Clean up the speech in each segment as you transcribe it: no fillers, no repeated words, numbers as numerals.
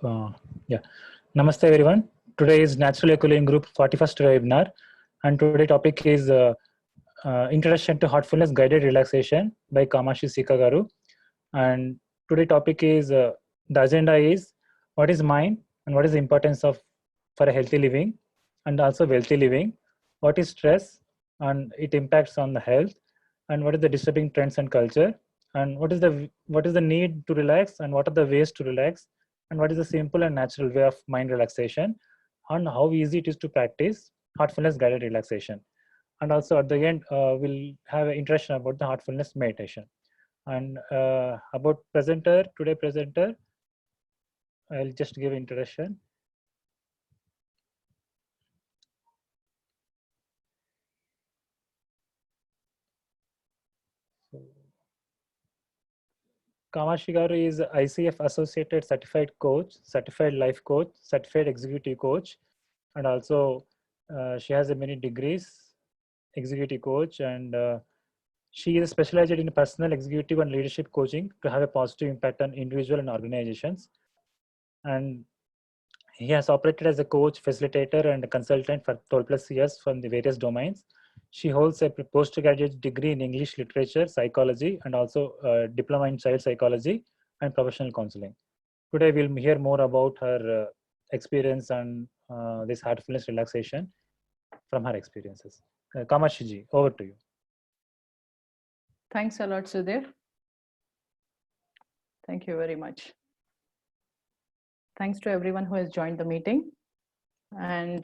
Yeah. Namaste everyone. Today is Natural Equilibrium Group 41st webinar, and today topic is Introduction to Heartfulness Guided Relaxation by Kamashi Sikagaru. And today topic is the agenda is what is mind and what is the importance of for a healthy living and also wealthy living. What is stress and it impacts on the health, and what is the disturbing trends and culture, and what is the need to relax and what are the ways to relax, and what is the simple and natural way of mind relaxation, and how easy it is to practice heartfulness guided relaxation. And also at the end, we'll have an introduction about the heartfulness meditation. And about today presenter, I'll just give introduction. So, Kamashi Garu is ICF Associated Certified Coach, Certified Life Coach, Certified Executive Coach, and also she has many degrees, Executive Coach, and she is specialized in personal, executive, and leadership coaching to have a positive impact on individual and organizations. And he has operated as a coach, facilitator, and a consultant for 12 plus years from the various domains. She holds a postgraduate degree in English literature, psychology, and also a diploma in child psychology and professional counseling. Today, we'll hear more about her experience and this heartfulness relaxation from her experiences. Kamashiji, over to you. Thanks a lot, Sudhir. Thank you very much. Thanks to everyone who has joined the meeting. And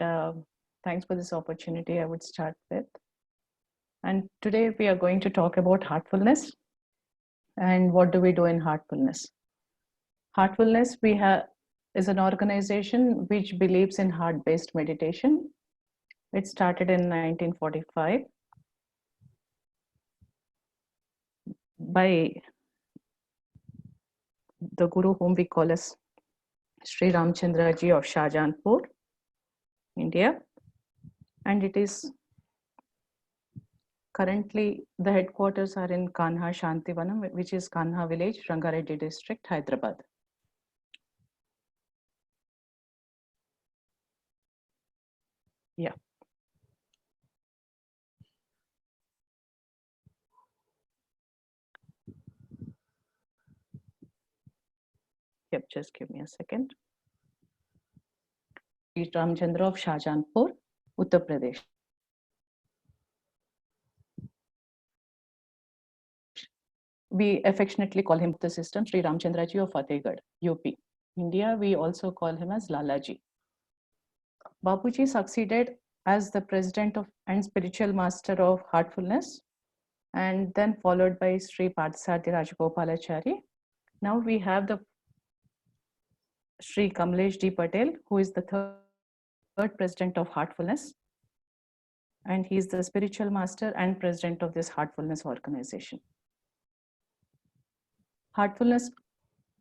thanks for this opportunity I would start with. And today we are going to talk about heartfulness and what do we do in heartfulness. Heartfulness is an organization which believes in heart-based meditation. It started in 1945 by the guru whom we call as Sri Ramchandra Ji of Shahjahanpur, India. And it is currently, the headquarters are in Kanha Shantivanam, which is Kanha village, Rangareddy district, Hyderabad. Yeah. Yep, just give me a second. Sri Ramchandra of Shahjahanpur, Uttar Pradesh. We affectionately call him the system Sri Ramchandra Ji of Fatehgarh, UP. India, we also call him as Lalaji. Bapuji succeeded as the president of and spiritual master of heartfulness, and then followed by Sri Parthasarathi Rajagopalachari. Now we have the Sri Kamlesh D. Patel, who is the third president of Heartfulness, and he is the spiritual master and president of this Heartfulness organization. Heartfulness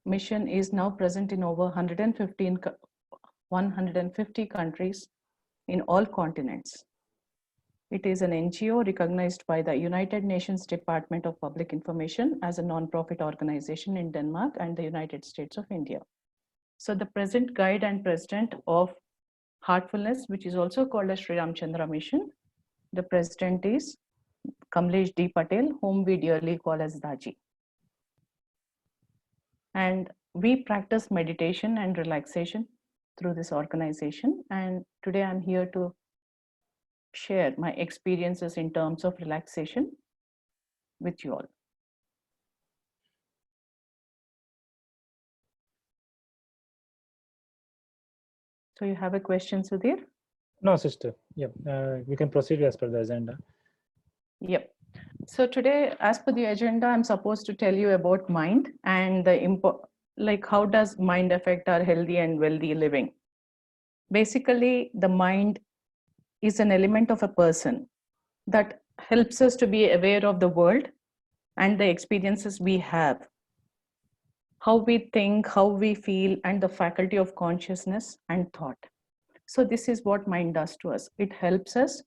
mission is now present in over 150 countries in all continents. It is an NGO recognized by the United Nations Department of Public Information as a non-profit organization in Denmark and the United States of India. So the present guide and president of Heartfulness, which is also called as Sri Ramchandra Mission, the president is Kamlesh D. Patel, whom we dearly call as Daji. And we practice meditation and relaxation through this organization. And today I'm here to share my experiences in terms of relaxation with you all. So you have a question, Sudhir? No, sister. Yeah, we can proceed as per the agenda. Yep. So today, as per the agenda, I'm supposed to tell you about mind and like how does mind affect our healthy and wealthy living. Basically, the mind is an element of a person that helps us to be aware of the world and the experiences we have, how we think, how we feel, and the faculty of consciousness and thought. So this is what mind does to us. It helps us.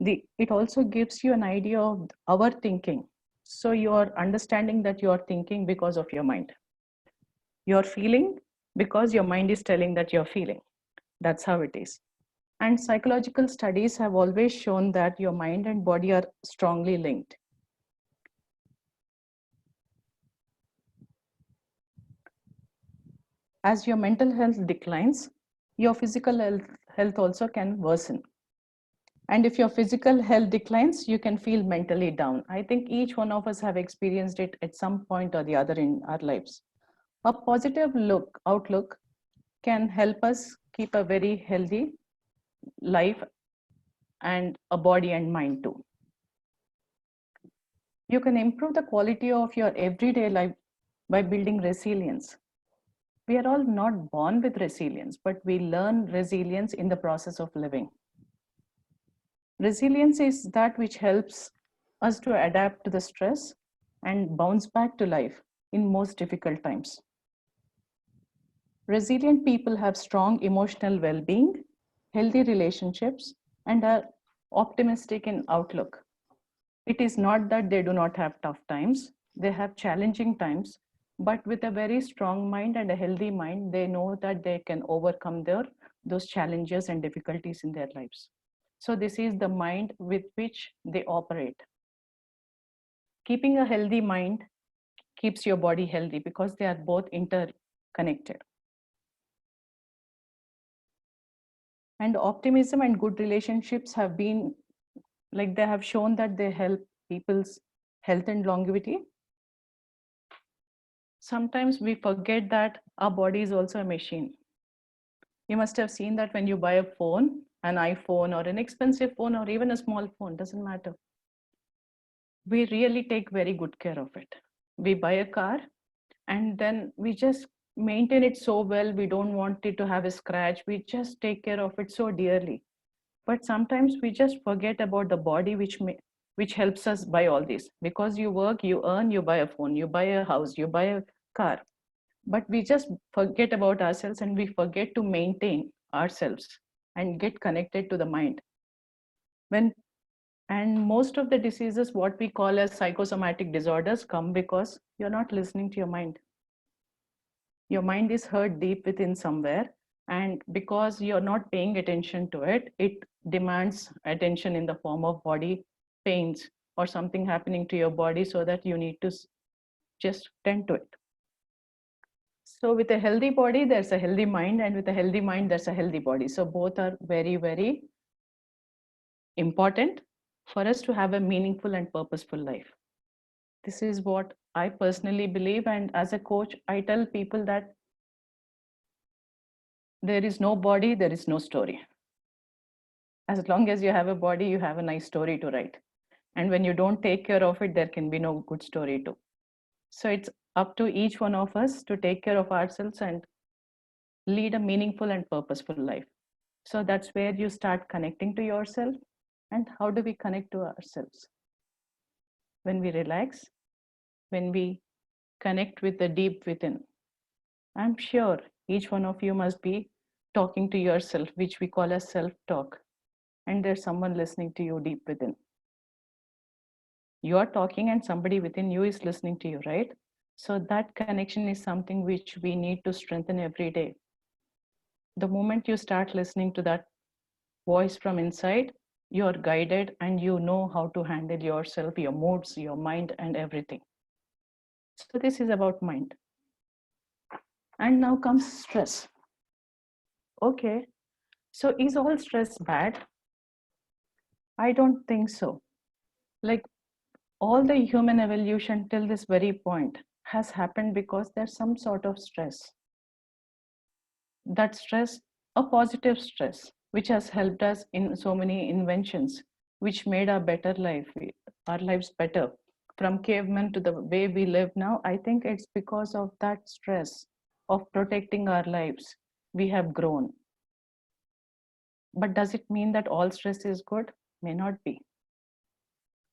It also gives you an idea of our thinking. So you're understanding that you're thinking because of your mind. You're feeling because your mind is telling that you're feeling. That's how it is. And psychological studies have always shown that your mind and body are strongly linked. As your mental health declines, your physical health also can worsen. And if your physical health declines, you can feel mentally down. I think each one of us have experienced it at some point or the other in our lives. A positive outlook can help us keep a very healthy life and a body and mind too. You can improve the quality of your everyday life by building resilience. We are all not born with resilience, but we learn resilience in the process of living. Resilience is that which helps us to adapt to the stress and bounce back to life in most difficult times. Resilient people have strong emotional well-being, healthy relationships, and are optimistic in outlook. It is not that they do not have tough times, they have challenging times, but with a very strong mind and a healthy mind, they know that they can overcome those challenges and difficulties in their lives. So this is the mind with which they operate. Keeping a healthy mind keeps your body healthy because they are both interconnected. And optimism and good relationships have been, like they have shown that they help people's health and longevity. Sometimes we forget that our body is also a machine. You must have seen that when you buy a phone, an iPhone or an expensive phone or even a small phone, doesn't matter. We really take very good care of it. We buy a car and then we just maintain it so well. We don't want it to have a scratch. We just take care of it so dearly. But sometimes we just forget about the body which helps us buy all this. Because you work, you earn, you buy a phone, you buy a house, you buy a car. But we just forget about ourselves and we forget to maintain ourselves and get connected to the mind. And most of the diseases, what we call as psychosomatic disorders, come because you're not listening to your mind. Your mind is hurt deep within somewhere, and because you're not paying attention to it, it demands attention in the form of body pains or something happening to your body, so that you need to just tend to it. So with a healthy body, there's a healthy mind, and with a healthy mind, there's a healthy body. So both are very, very important for us to have a meaningful and purposeful life. This is what I personally believe. And as a coach, I tell people that there is no body, there is no story. As long as you have a body, you have a nice story to write. And when you don't take care of it, there can be no good story too. So it's up to each one of us to take care of ourselves and lead a meaningful and purposeful life. So that's where you start connecting to yourself. And how do we connect to ourselves? When we relax, when we connect with the deep within. I'm sure each one of you must be talking to yourself, which we call as self-talk. And there's someone listening to you deep within. You are talking and somebody within you is listening to you, right? So that connection is something which we need to strengthen every day. The moment you start listening to that voice from inside, you're guided and you know how to handle yourself, your moods, your mind, and everything. So this is about mind. And now comes stress. Okay, so is all stress bad? I don't think so. Like, all the human evolution till this very point has happened because there's some sort of stress. That stress, a positive stress, which has helped us in so many inventions, which made our better life, our lives better. From cavemen to the way we live now, I think it's because of that stress of protecting our lives, we have grown. But does it mean that all stress is good? May not be.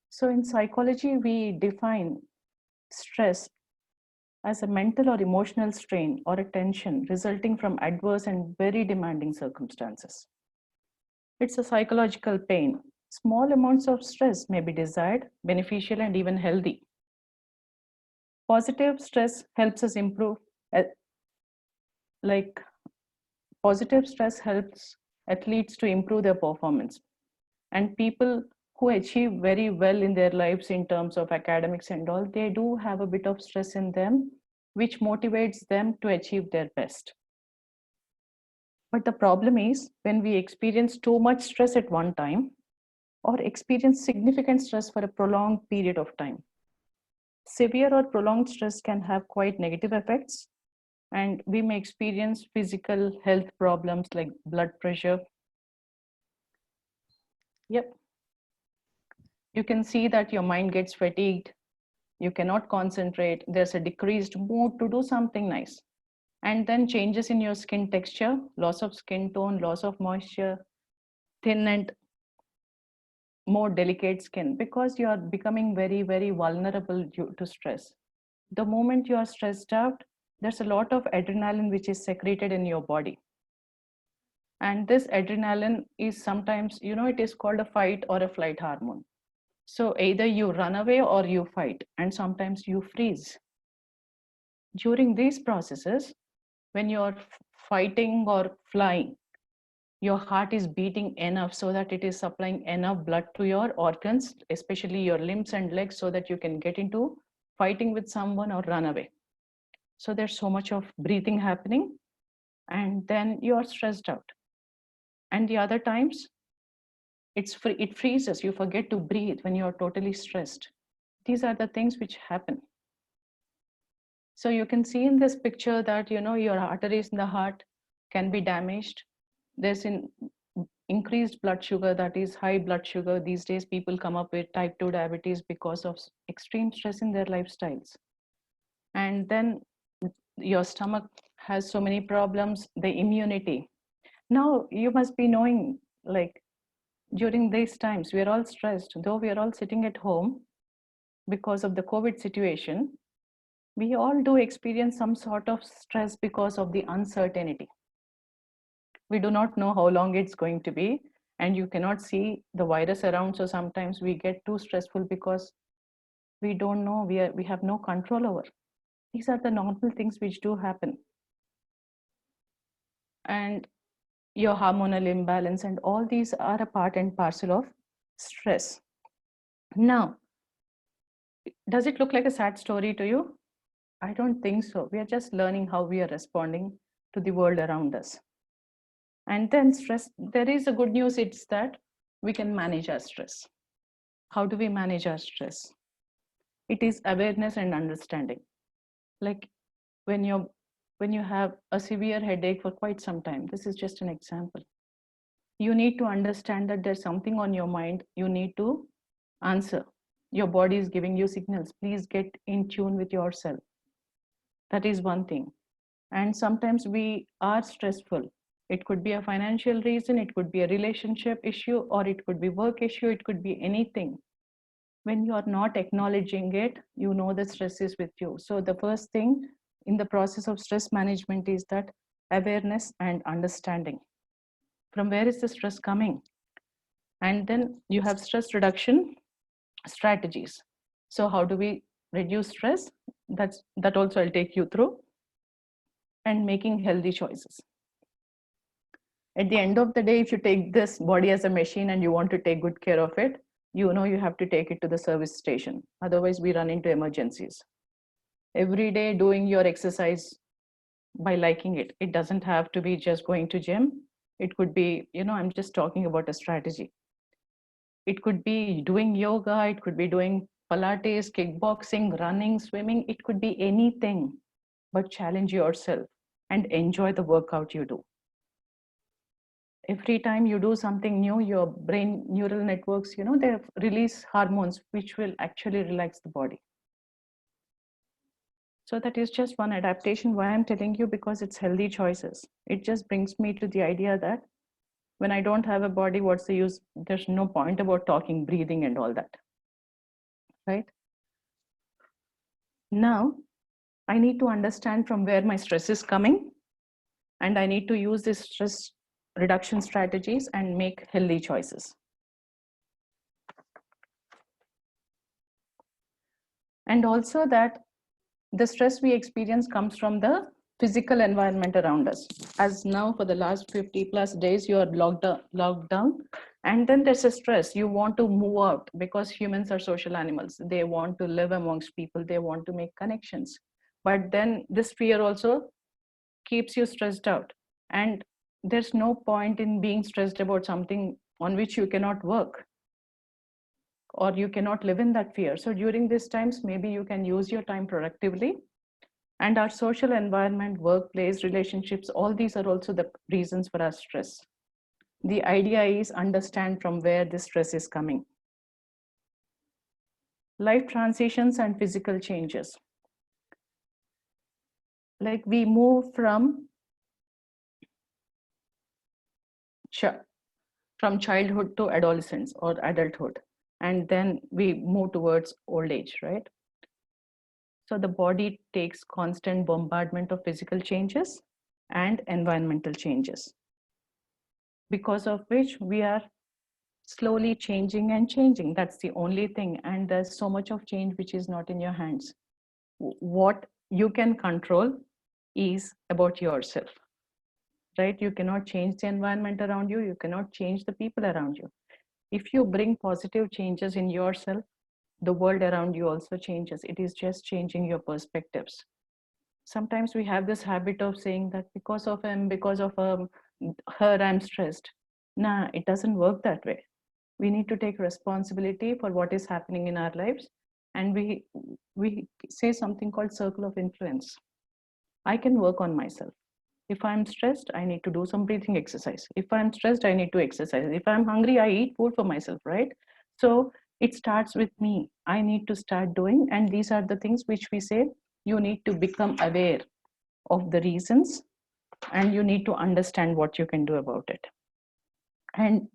So in psychology, we define stress as a mental or emotional strain or a tension resulting from adverse and very demanding circumstances. It's a psychological pain. Small amounts of stress may be desired, beneficial, and even healthy. Positive stress helps us improve like positive stress helps athletes to improve their performance, and people who achieve very well in their lives in terms of academics and all, they do have a bit of stress in them, which motivates them to achieve their best. But the problem is when we experience too much stress at one time, or experience significant stress for a prolonged period of time. Severe or prolonged stress can have quite negative effects, and we may experience physical health problems like blood pressure. Yep. You can see that your mind gets fatigued, you cannot concentrate, there's a decreased mood to do something nice. And then changes in your skin texture, loss of skin tone, loss of moisture, thin and more delicate skin, because you are becoming very, very vulnerable due to stress. The moment you are stressed out, there's a lot of adrenaline which is secreted in your body. And this adrenaline is sometimes, it is called a fight or a flight hormone. So either you run away or you fight, and sometimes you freeze. During these processes, when you're fighting or flying, your heart is beating enough so that it is supplying enough blood to your organs, especially your limbs and legs, so that you can get into fighting with someone or run away. So there's so much of breathing happening, and then you're stressed out. And the other times, it freezes, you forget to breathe when you're totally stressed. These are the things which happen. So you can see in this picture that, your arteries in the heart can be damaged. There's an increased blood sugar, that is high blood sugar. These days, people come up with type 2 diabetes because of extreme stress in their lifestyles. And then your stomach has so many problems, the immunity. Now, you must be knowing, like, during these times, we are all stressed, though we are all sitting at home because of the COVID situation. We all do experience some sort of stress because of the uncertainty. We do not know how long it's going to be, and you cannot see the virus around. So sometimes we get too stressful because we don't know, we have no control over. These are the normal things which do happen. And your hormonal imbalance and all these are a part and parcel of stress. Now, does it look like a sad story to you? I don't think so. We are just learning how we are responding to the world around us. And then stress, there is a good news, it's that we can manage our stress. How do we manage our stress? It is awareness and understanding. Like when you have a severe headache for quite some time, this is just an example. You need to understand that there's something on your mind you need to answer. Your body is giving you signals. Please get in tune with yourself. That is one thing. And sometimes we are stressful. It could be a financial reason, it could be a relationship issue, or it could be work issue, it could be anything. When you are not acknowledging it, you know the stress is with you. So the first thing in the process of stress management is that awareness and understanding. From where is the stress coming? And then you have stress reduction strategies. So how do we reduce stress? That also I'll take you through. And making healthy choices. At the end of the day, if you take this body as a machine and you want to take good care of it, you have to take it to the service station. Otherwise, we run into emergencies. Every day doing your exercise by liking it. It doesn't have to be just going to gym. It could be, I'm just talking about a strategy. It could be doing yoga. It could be doing Pilates, kickboxing, running, swimming. It could be anything, but challenge yourself and enjoy the workout you do. Every time you do something new, your brain neural networks, they release hormones which will actually relax the body. So that is just one adaptation. Why I'm telling you, because it's healthy choices. It just brings me to the idea that when I don't have a body, what's the use? There's no point about talking, breathing and all that, right? Now, I need to understand from where my stress is coming, and I need to use this stress reduction strategies and make healthy choices. And also that the stress we experience comes from the physical environment around us. As now for the last 50 plus days, you are locked down. And then there's a stress. You want to move out because humans are social animals. They want to live amongst people. They want to make connections. But then this fear also keeps you stressed out. And there's no point in being stressed about something on which you cannot work or you cannot live in that fear. So during these times, maybe you can use your time productively. And our social environment, workplace, relationships, all these are also the reasons for our stress. The idea is understand from where this stress is coming. Life transitions and physical changes. Like we move from childhood to adolescence or adulthood, and then we move towards old age, right? So the body takes constant bombardment of physical changes and environmental changes, because of which we are slowly changing and changing. That's the only thing. And there's so much of change which is not in your hands. What you can control is about yourself, right? You cannot change the environment around you. You cannot change the people around you. If you bring positive changes in yourself, the world around you also changes. It is just changing your perspectives. Sometimes we have this habit of saying that because of him, because of her, I'm stressed. Nah, it doesn't work that way. We need to take responsibility for what is happening in our lives. And we say something called circle of influence. I can work on myself. If I'm stressed, I need to do some breathing exercise. If I'm stressed, I need to exercise. If I'm hungry, I eat food for myself, right? So it starts with me. I need to start doing. And these are the things which we say you need to become aware of the reasons and you need to understand what you can do about it. And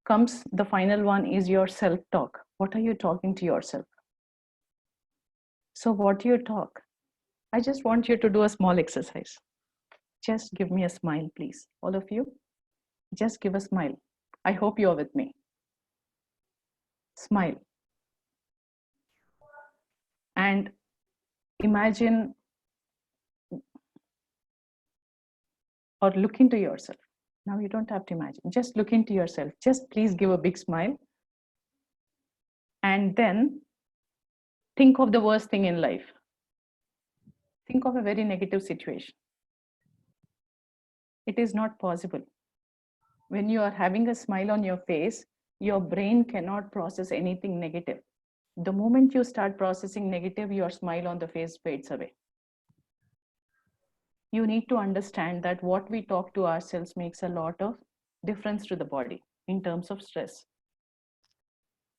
comes the final one is your self-talk. What are you talking to yourself? So what you talk? I just want you to do a small exercise. Just give me a smile, please. All of you, just give a smile. I hope you're with me. Smile. And imagine or look into yourself. Now you don't have to imagine. Just look into yourself. Just please give a big smile. And then think of the worst thing in life. Think of a very negative situation. It is not possible. When you are having a smile on your face, your brain cannot process anything negative. The moment you start processing negative, your smile on the face fades away. You need to understand that what we talk to ourselves makes a lot of difference to the body in terms of stress.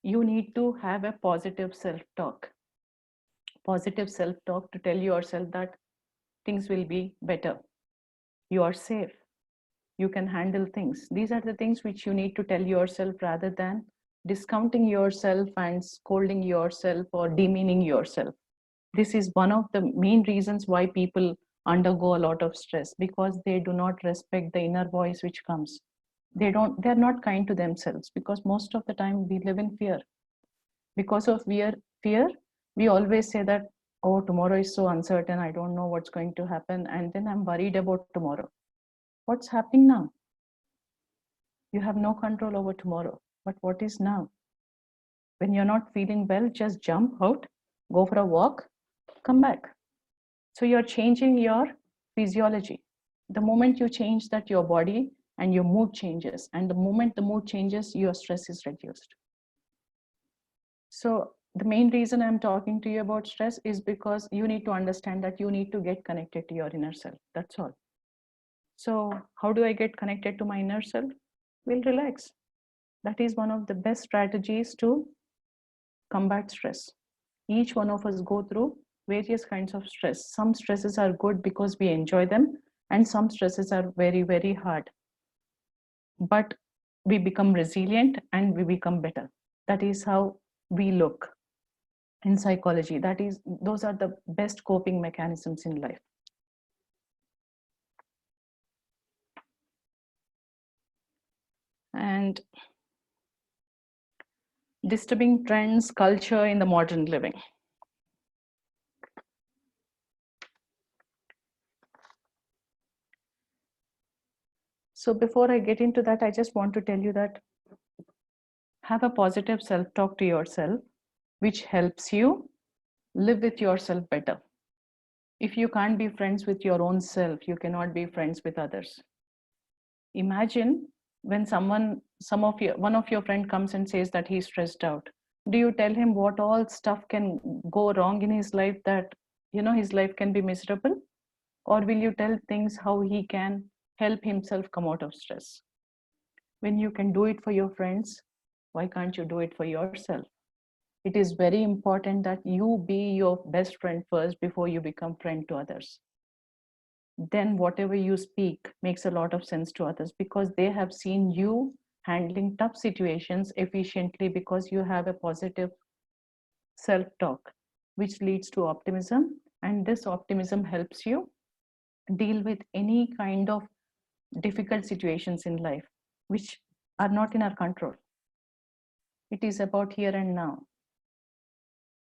You need to have a positive self-talk. Positive self-talk to tell yourself that things will be better. You are safe. You can handle things. These are the things which you need to tell yourself rather than discounting yourself and scolding yourself or demeaning yourself. This is one of the main reasons why people undergo a lot of stress, because they do not respect the inner voice which comes. They're not kind to themselves, because most of the time we live in fear. Because of fear, we always say that, oh, tomorrow is so uncertain, I don't know what's going to happen, and then I'm worried about tomorrow. What's happening now? You have no control over tomorrow, but what is now? When you're not feeling well, just jump out, go for a walk, come back. So you're changing your physiology. The moment you change that, your body and your mood changes. And the moment the mood changes, your stress is reduced. So the main reason I'm talking to you about stress is because you need to understand that you need to get connected to your inner self. That's all. So how do I get connected to my inner self? We'll relax. That is one of the best strategies to combat stress. Each one of us go through various kinds of stress. Some stresses are good because we enjoy them, and some stresses are very, very hard. But we become resilient and we become better. That is how we look in psychology. Those are the best coping mechanisms in life. And disturbing trends, culture in the modern living. So before I get into that, I just want to tell you that have a positive self-talk to yourself, which helps you live with yourself better. If you can't be friends with your own self, you cannot be friends with others. Imagine when one of your friend comes and says that he's stressed out. Do you tell him what all stuff can go wrong in his life, that his life can be miserable? Or will you tell things how he can help himself come out of stress? When you can do it for your friends, why can't you do it for yourself? It is very important that you be your best friend first before you become friend to others. Then whatever you speak makes a lot of sense to others, because they have seen you handling tough situations efficiently, because you have a positive self-talk, which leads to optimism. And this optimism helps you deal with any kind of difficult situations in life, which are not in our control. It is about here and now.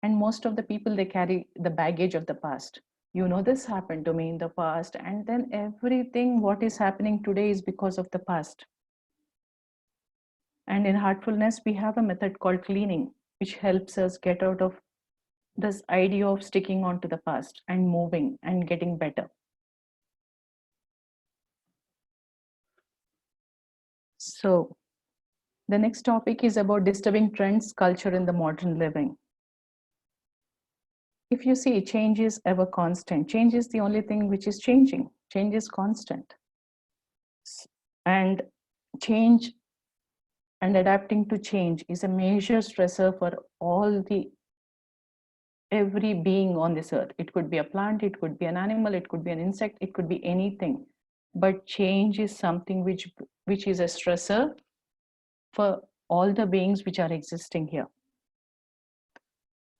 And most of the people, they carry the baggage of the past. This happened to me in the past, and then everything what is happening today is because of the past. And in heartfulness, we have a method called cleaning, which helps us get out of this idea of sticking on to the past and moving and getting better. So the next topic is about disturbing trends, culture in the modern living. If you see, change is ever constant. Change is the only thing which is changing. Change is constant. And change and adapting to change is a major stressor for every being on this earth. It could be a plant, it could be an animal, it could be an insect, it could be anything. But change is something which is a stressor for all the beings which are existing here.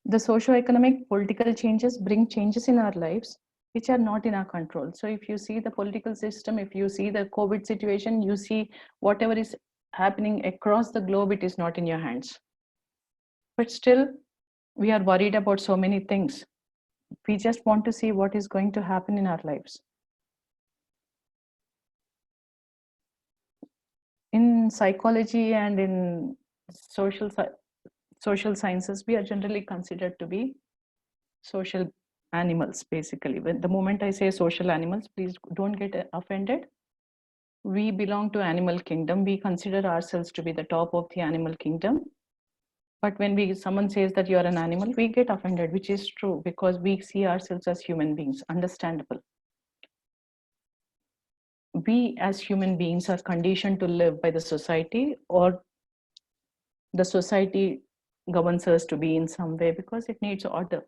The socio-economic political changes bring changes in our lives which are not in our control. So if you see the political system, if you see the COVID situation, you see whatever is happening across the globe, it is not in your hands. But still, we are worried about so many things. We just want to see what is going to happen in our lives. In psychology and in social sciences, we are generally considered to be social animals, basically. When the moment I say social animals, please don't get offended. We belong to animal kingdom. We consider ourselves to be the top of the animal kingdom. But when someone says that you are an animal, we get offended, which is true, because we see ourselves as human beings. Understandable. We as human beings are conditioned to live by the society, or the society governs us to be in some way because it needs order.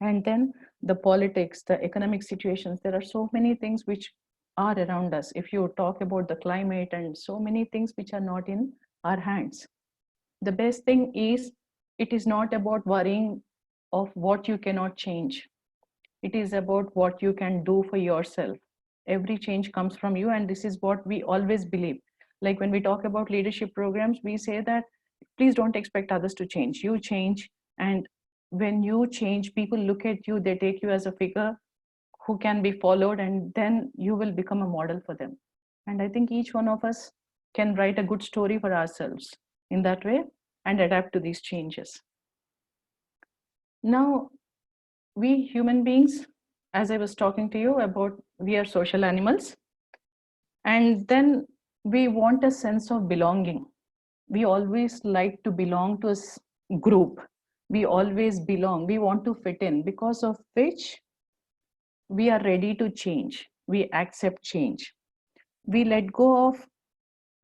And then the politics, the economic situations, there are so many things which are around us. If you talk about the climate and so many things which are not in our hands. The best thing is, it is not about worrying of what you cannot change. It is about what you can do for yourself. Every change comes from you, and this is what we always believe. Like when we talk about leadership programs, we say that please don't expect others to change. You change, and when you change, people look at you, they take you as a figure who can be followed, and then you will become a model for them. And I think each one of us can write a good story for ourselves in that way and adapt to these changes. Now, we human beings, as I was talking to you about, we are social animals. And then we want a sense of belonging. We always like to belong to a group. We always belong. We want to fit in, because of which we are ready to change. We accept change. We let go of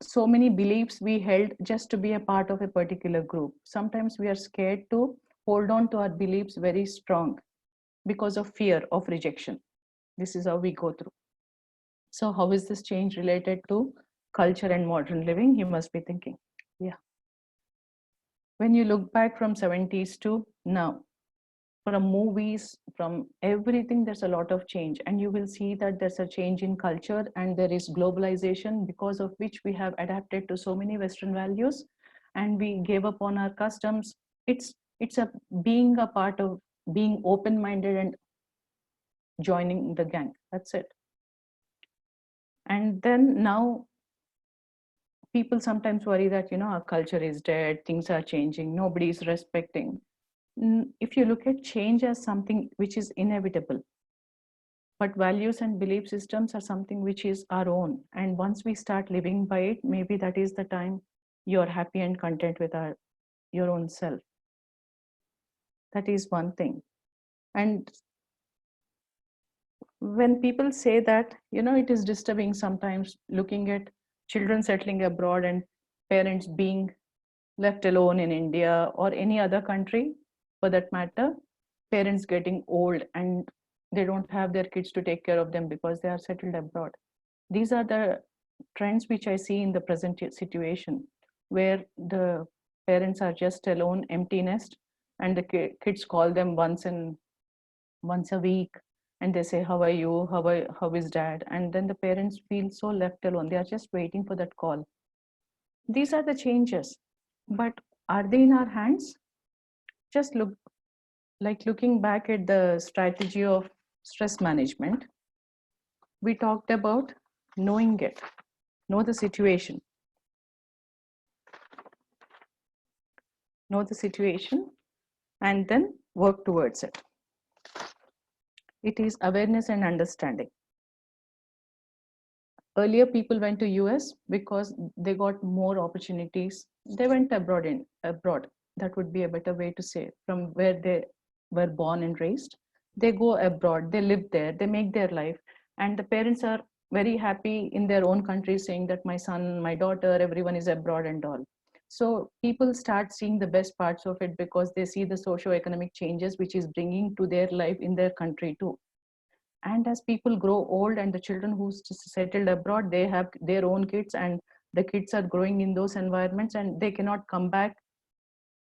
so many beliefs we held just to be a part of a particular group. Sometimes we are scared to hold on to our beliefs very strong because of fear of rejection. This is how we go through. So how is this change related to culture and modern living? You must be thinking, yeah. When you look back from 70s to now, from movies, from everything, there's a lot of change. And you will see that there's a change in culture, and there is globalization, because of which we have adapted to so many Western values and we gave up on our customs. It's being a part of being open-minded and joining the gang. That's it. And then now people sometimes worry that, our culture is dead, things are changing, nobody is respecting. If you look at change as something which is inevitable, but values and belief systems are something which is our own. And once we start living by it, maybe that is the time you're happy and content with your own self. That is one thing. And when people say that, it is disturbing sometimes looking at children settling abroad and parents being left alone in India or any other country for that matter, parents getting old and they don't have their kids to take care of them because they are settled abroad. These are the trends which I see in the present situation, where the parents are just alone, empty nest, and the kids call them once a week, and they say, "How are you? How is dad?" And then the parents feel so left alone. They are just waiting for that call. These are the changes, but are they in our hands? Just looking back at the strategy of stress management, we talked about knowing it, know the situation, and then work towards it. It is awareness and understanding. Earlier, people went to US because they got more opportunities. They went abroad. That would be a better way to say, from where they were born and raised. They go abroad, they live there, they make their life, and the parents are very happy in their own country, saying that my son, my daughter, everyone is abroad and all. So people start seeing the best parts of it because they see the socio-economic changes which is bringing to their life in their country too. And as people grow old and the children who settled abroad, they have their own kids, and the kids are growing in those environments and they cannot come back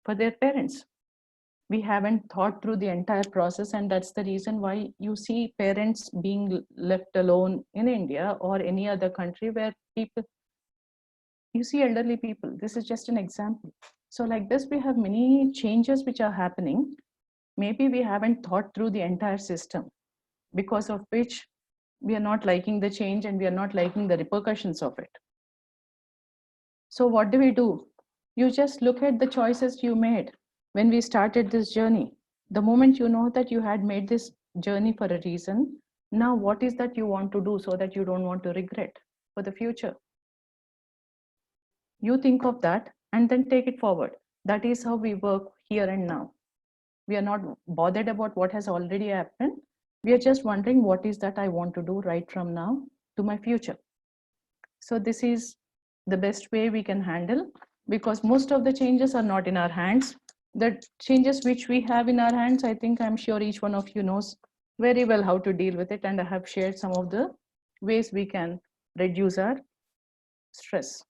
for their parents. We haven't thought through the entire process, and that's the reason why you see parents being left alone in India or any other country where you see elderly people. This is just an example. So like this, we have many changes which are happening. Maybe we haven't thought through the entire system, because of which we are not liking the change and we are not liking the repercussions of it. So what do? You just look at the choices you made when we started this journey. The moment you know that you had made this journey for a reason, now what is that you want to do so that you don't want to regret for the future? You think of that and then take it forward. That is how we work here and now. We are not bothered about what has already happened. We are just wondering what is that I want to do right from now to my future. So this is the best way we can handle, because most of the changes are not in our hands. The changes which we have in our hands, I think I'm sure each one of you knows very well how to deal with it, and I have shared some of the ways we can reduce our stress.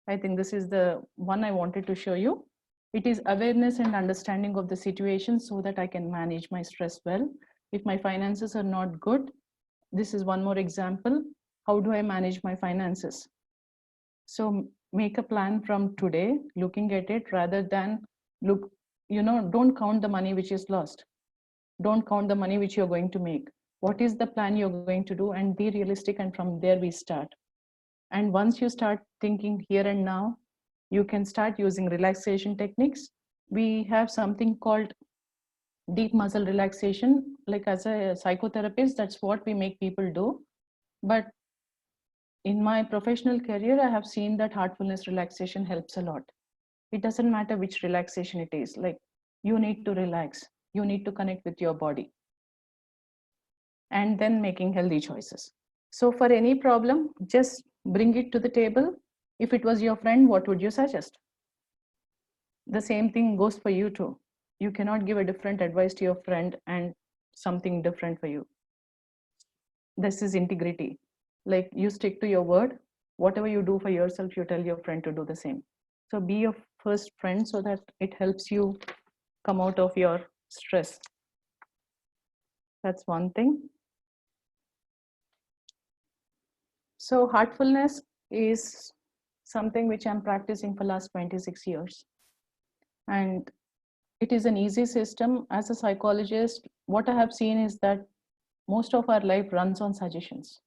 I think this is the one I wanted to show you. It is awareness and understanding of the situation so that I can manage my stress well. If my finances are not good, this is one more example. How do I manage my finances? So make a plan from today, looking at it, rather than don't count the money which is lost. Don't count the money which you're going to make. What is the plan you're going to do, and be realistic, and from there we start. And once you start thinking here and now, you can start using relaxation techniques. We have something called deep muscle relaxation. Like as a psychotherapist, that's what we make people do. But in my professional career, I have seen that heartfulness relaxation helps a lot. It doesn't matter which relaxation it is. Like, you need to relax. You need to connect with your body. And then making healthy choices. So for any problem, just bring it to the table. If it was your friend, what would you suggest? The same thing goes for you too. You cannot give a different advice to your friend and something different for you. This is integrity. Like, you stick to your word. Whatever you do for yourself, you tell your friend to do the same. So be your first friend so that it helps you come out of your stress. That's one thing. So heartfulness is something which I'm practicing for last 26 years. And it is an easy system. As a psychologist, what I have seen is that most of our life runs on suggestions.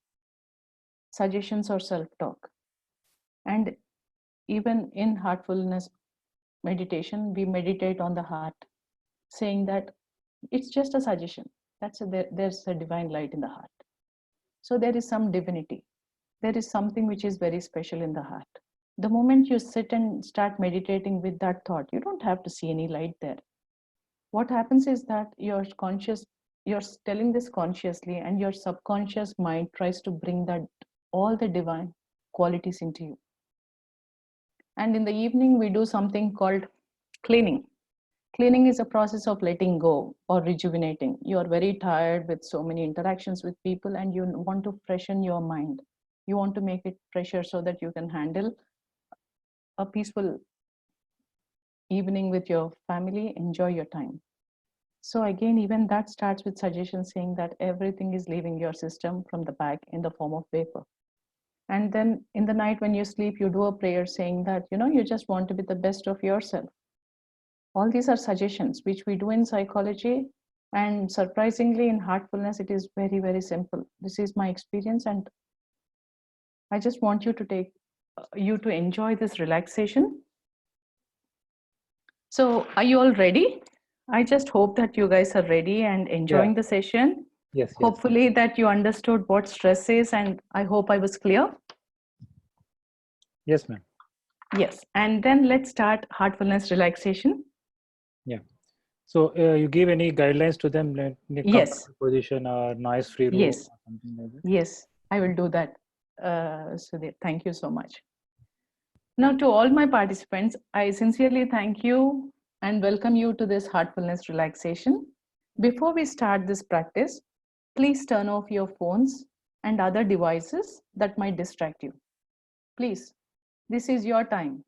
suggestions or self-talk. And even in heartfulness meditation, we meditate on the heart, saying that it's just a suggestion. There's a divine light in the heart. So there is some divinity. There is something which is very special in the heart. The moment you sit and start meditating with that thought, you don't have to see any light there. What happens is that you're telling this consciously, and your subconscious mind tries to bring that all the divine qualities into you. And in the evening, we do something called cleaning. Cleaning is a process of letting go or rejuvenating. You are very tired with so many interactions with people, and you want to freshen your mind. You want to make it fresher so that you can handle a peaceful evening with your family, enjoy your time. So again, even that starts with suggestions saying that everything is leaving your system from the back in the form of vapor. And then in the night when you sleep, you do a prayer saying that, you just want to be the best of yourself. All these are suggestions which we do in psychology. And surprisingly, in heartfulness, it is very, very simple. This is my experience. And I just want you to enjoy this relaxation. So are you all ready? I just hope that you guys are ready and enjoying the session. Yes. Hopefully that you understood what stress is, and I hope I was clear. Yes, ma'am. Yes, and then let's start heartfulness relaxation. Yeah. So you give any guidelines to them, like Yes. position or noise-free room? Yes. Or something like that? Yes, I will do that. Sudhir, thank you so much. Now, to all my participants, I sincerely thank you and welcome you to this heartfulness relaxation. Before we start this practice, please turn off your phones and other devices that might distract you. Please, this is your time.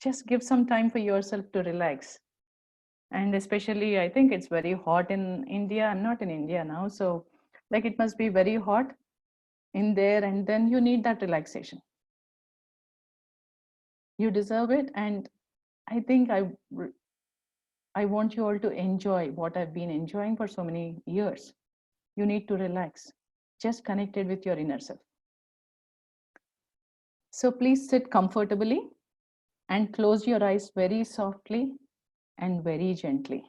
Just give some time for yourself to relax. And especially, I think it's very hot in India. I'm not in India now, so like it must be very hot in there, and then you need that relaxation. You deserve it, and I think I want you all to enjoy what I've been enjoying for so many years. You need to relax, just connected with your inner self. So please sit comfortably and close your eyes very softly and very gently.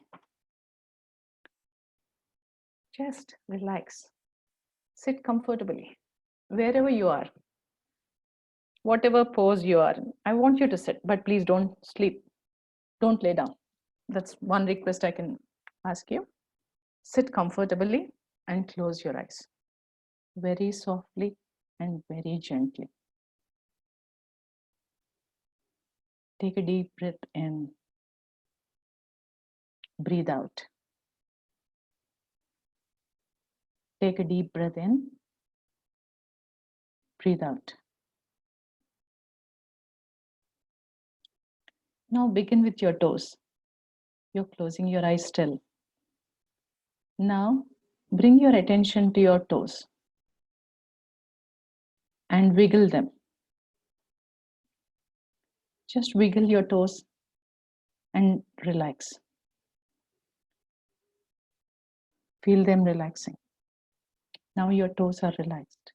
Just relax. Sit comfortably wherever you are, whatever pose you are in. I want you to sit, but please don't sleep. Don't lay down. That's one request I can ask you. Sit comfortably and close your eyes very softly and very gently. Take a deep breath in. Breathe out. Take a deep breath in. Breathe out. Now begin with your toes. You're closing your eyes still. Now bring your attention to your toes and wiggle them. Just wiggle your toes and relax. Feel them relaxing. Now your toes are relaxed.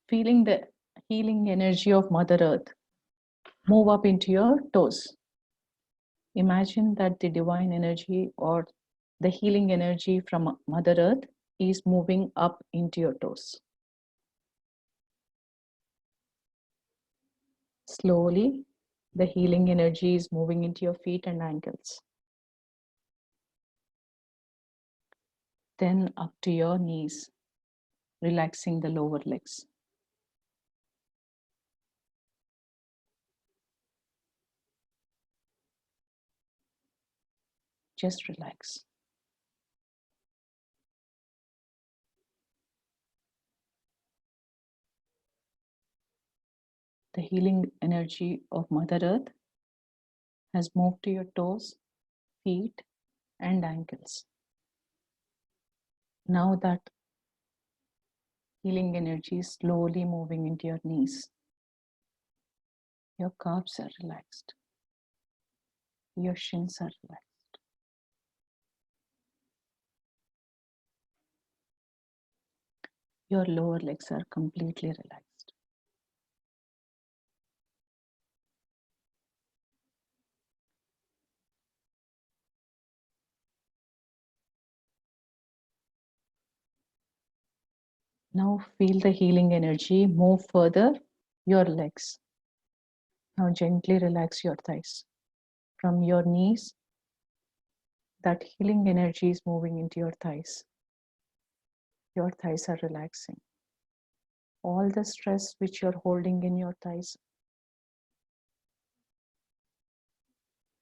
Feeling the healing energy of Mother Earth move up into your toes. Imagine that the divine energy or the healing energy from Mother Earth is moving up into your toes. Slowly, the healing energy is moving into your feet and ankles. Then up to your knees, relaxing the lower legs. Just relax. The healing energy of Mother Earth has moved to your toes, feet, and ankles. Now that healing energy is slowly moving into your knees. Your calves are relaxed. Your shins are relaxed. Your lower legs are completely relaxed. Now feel the healing energy move further your legs. Now gently relax your thighs. From your knees, that healing energy is moving into your thighs. Your thighs are relaxing. All the stress which you're holding in your thighs,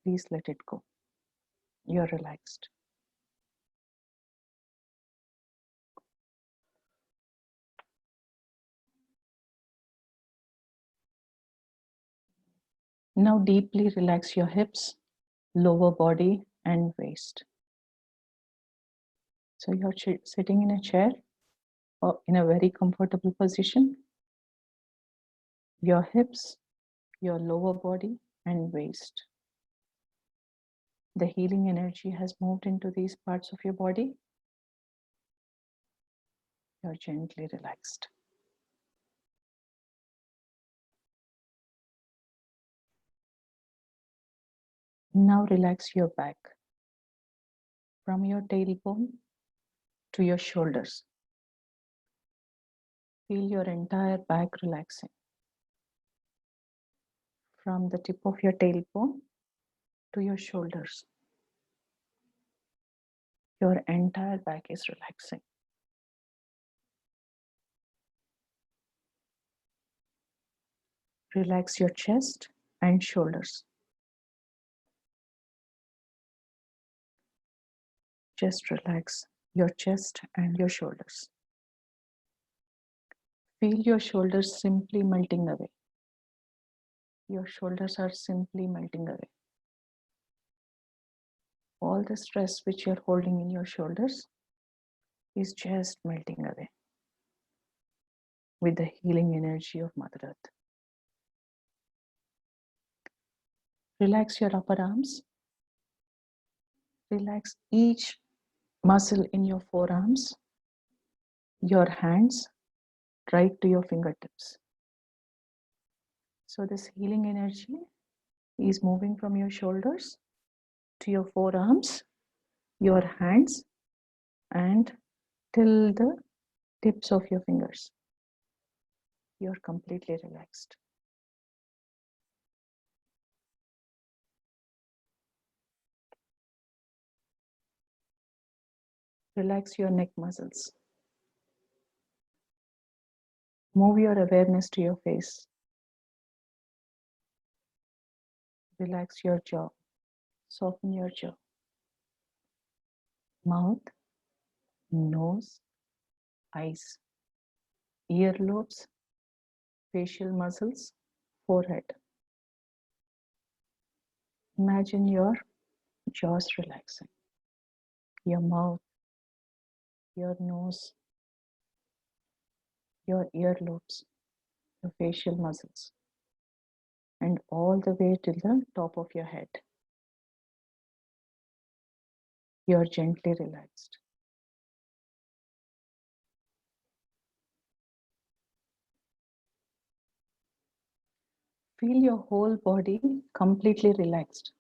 please let it go. You're relaxed. Now deeply relax your hips, lower body, and waist. So you're sitting in a chair or in a very comfortable position. Your hips, your lower body, and waist. The healing energy has moved into these parts of your body. You're gently relaxed. Now relax your back. From your tailbone to your shoulders. Feel your entire back relaxing. From the tip of your tailbone to your shoulders. Your entire back is relaxing. Relax your chest and shoulders. Just relax your chest and your shoulders. Feel your shoulders simply melting away. Your shoulders are simply melting away. All the stress which you're holding in your shoulders is just melting away with the healing energy of Mother Earth. Relax your upper arms. Relax each muscle in your forearms, your hands, right to your fingertips. So this healing energy is moving from your shoulders to your forearms, your hands, and till the tips of your fingers. You're completely relaxed. Relax your neck muscles. Move your awareness to your face. Relax your jaw. Soften your jaw. Mouth, nose, eyes, earlobes, facial muscles, forehead. Imagine your jaws relaxing. Your mouth, your nose, your earlobes, your facial muscles, and all the way to the top of your head. You're gently relaxed. Feel your whole body completely relaxed.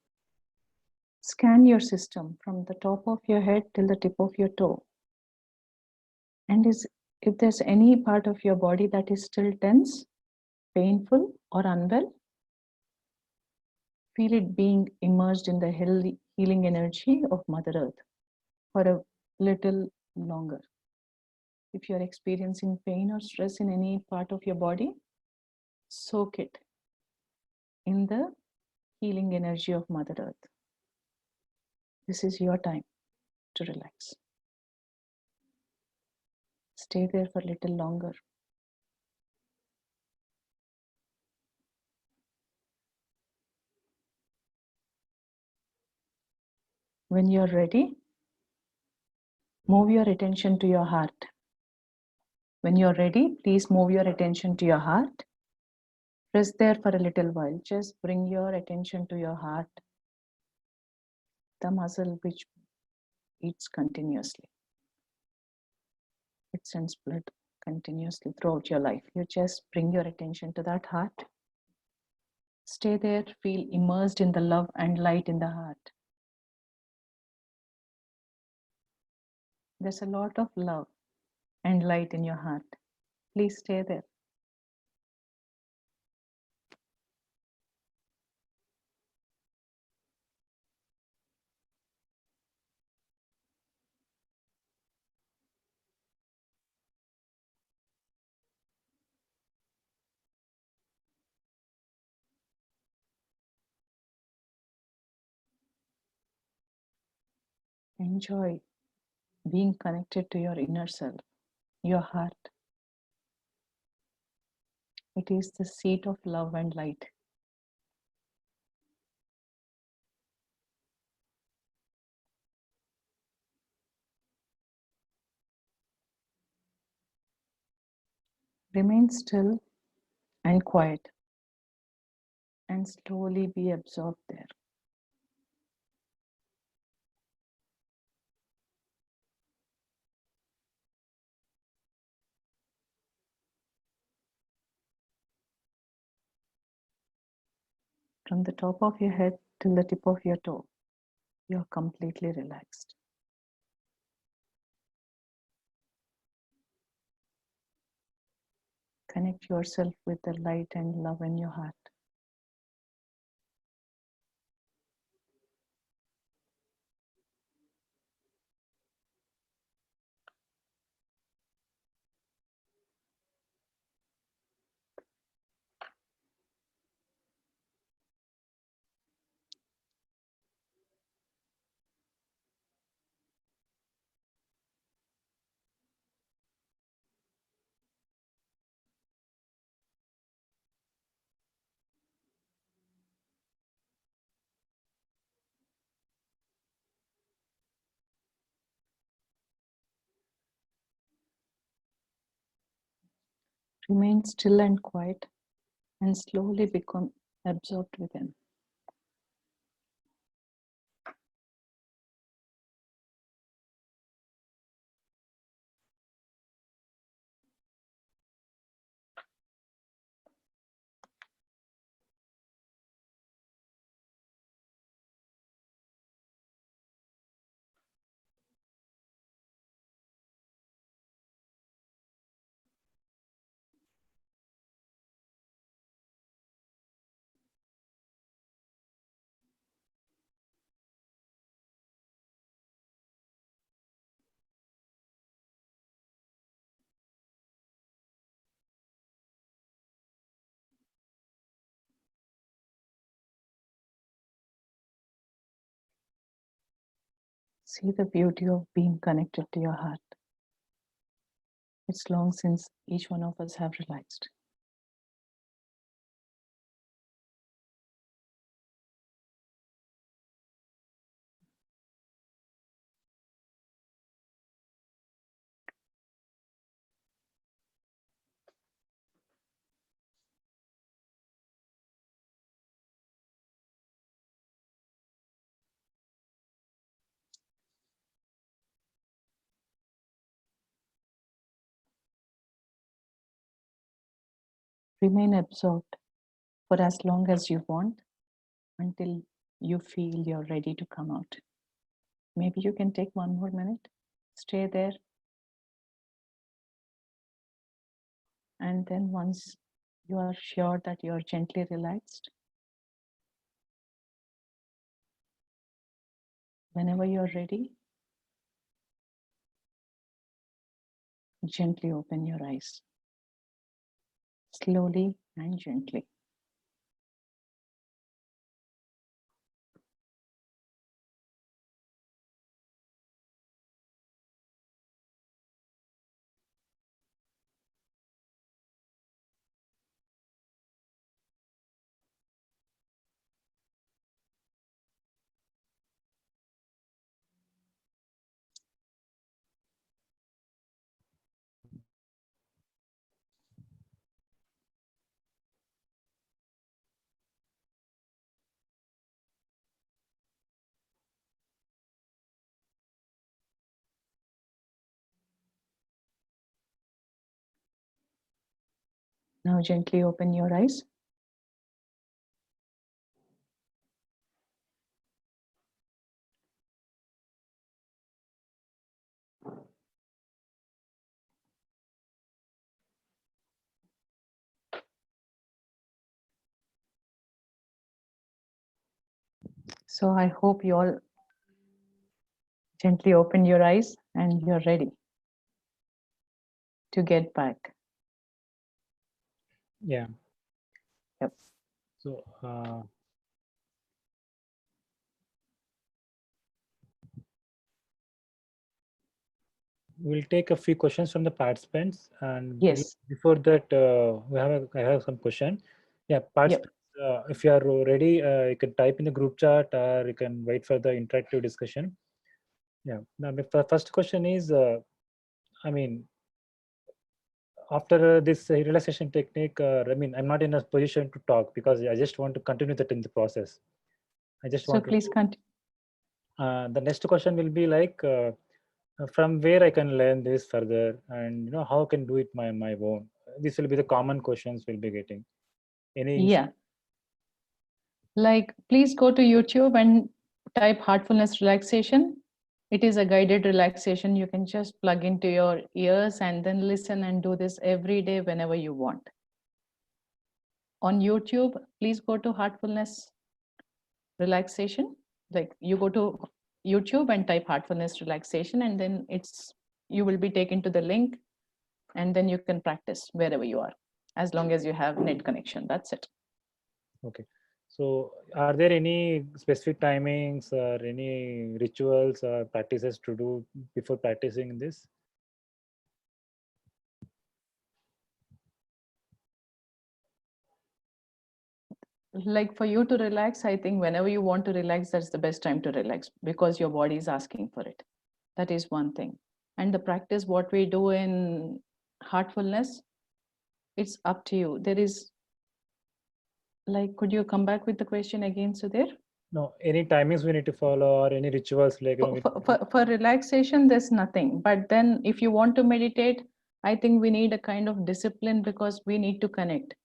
Scan your system from the top of your head till the tip of your toe. And if there's any part of your body that is still tense, painful, or unwell, feel it being immersed in the healing energy of Mother Earth for a little longer. If you're experiencing pain or stress in any part of your body, soak it in the healing energy of Mother Earth. This is your time to relax. Stay there for a little longer. When you're ready, move your attention to your heart. When you're ready, please move your attention to your heart. Rest there for a little while. Just bring your attention to your heart. the muscle which beats continuously. It sends blood continuously throughout your life. You just bring your attention to that heart. Stay there, feel immersed in the love and light in the heart. There's a lot of love and light in your heart. Please stay there. Enjoy being connected to your inner self, your heart. It is the seat of love and light. Remain still and quiet and slowly be absorbed there. From the top of your head till the tip of your toe, you're completely relaxed. Connect yourself with the light and love in your heart. Remain still and quiet and slowly become absorbed within. See the beauty of being connected to your heart. It's long since each one of us have relaxed. Remain absorbed for as long as you want until you feel you're ready to come out. Maybe you can take 1 more minute, stay there, and then once you are sure that you're gently relaxed, whenever you're ready, gently open your eyes, slowly and gently. Now gently open your eyes. So I hope you all gently open your eyes and you're ready to get back. Yeah. Yep. So, we'll take a few questions from the participants, and Yes. before that, I have some question. Yeah, participants, if you are ready, you can type in the group chat, or you can wait for the interactive discussion. Yeah. Now, the first question is, I mean, after this relaxation technique, I mean, I'm not in a position to talk because I just want to continue that in the process. I just So want to. please continue. The next question will be like, from where I can learn this further, and how I can do it my own. This will be the common questions we'll be getting. Any Yeah. Like, please go to YouTube and type heartfulness relaxation. It is a guided relaxation. You can just plug into your ears and then listen and do this every day whenever you want. On YouTube, please go to heartfulness relaxation. Like, you go to YouTube and type heartfulness relaxation, and then you will be taken to the link, and then you can practice wherever you are, as long as you have net connection. That's it. Okay. So, are there any specific timings or any rituals or practices to do before practicing this? Like, for you to relax, I think whenever you want to relax, that's the best time to relax, because your body is asking for it. That is one thing. And the practice, what we do in heartfulness, it's up to you. There is, like, could you come back with the question again, Sudhir? No, any timings we need to follow or any rituals like For relaxation, there's nothing. But then if you want to meditate, I think we need a kind of discipline, because we need to connect.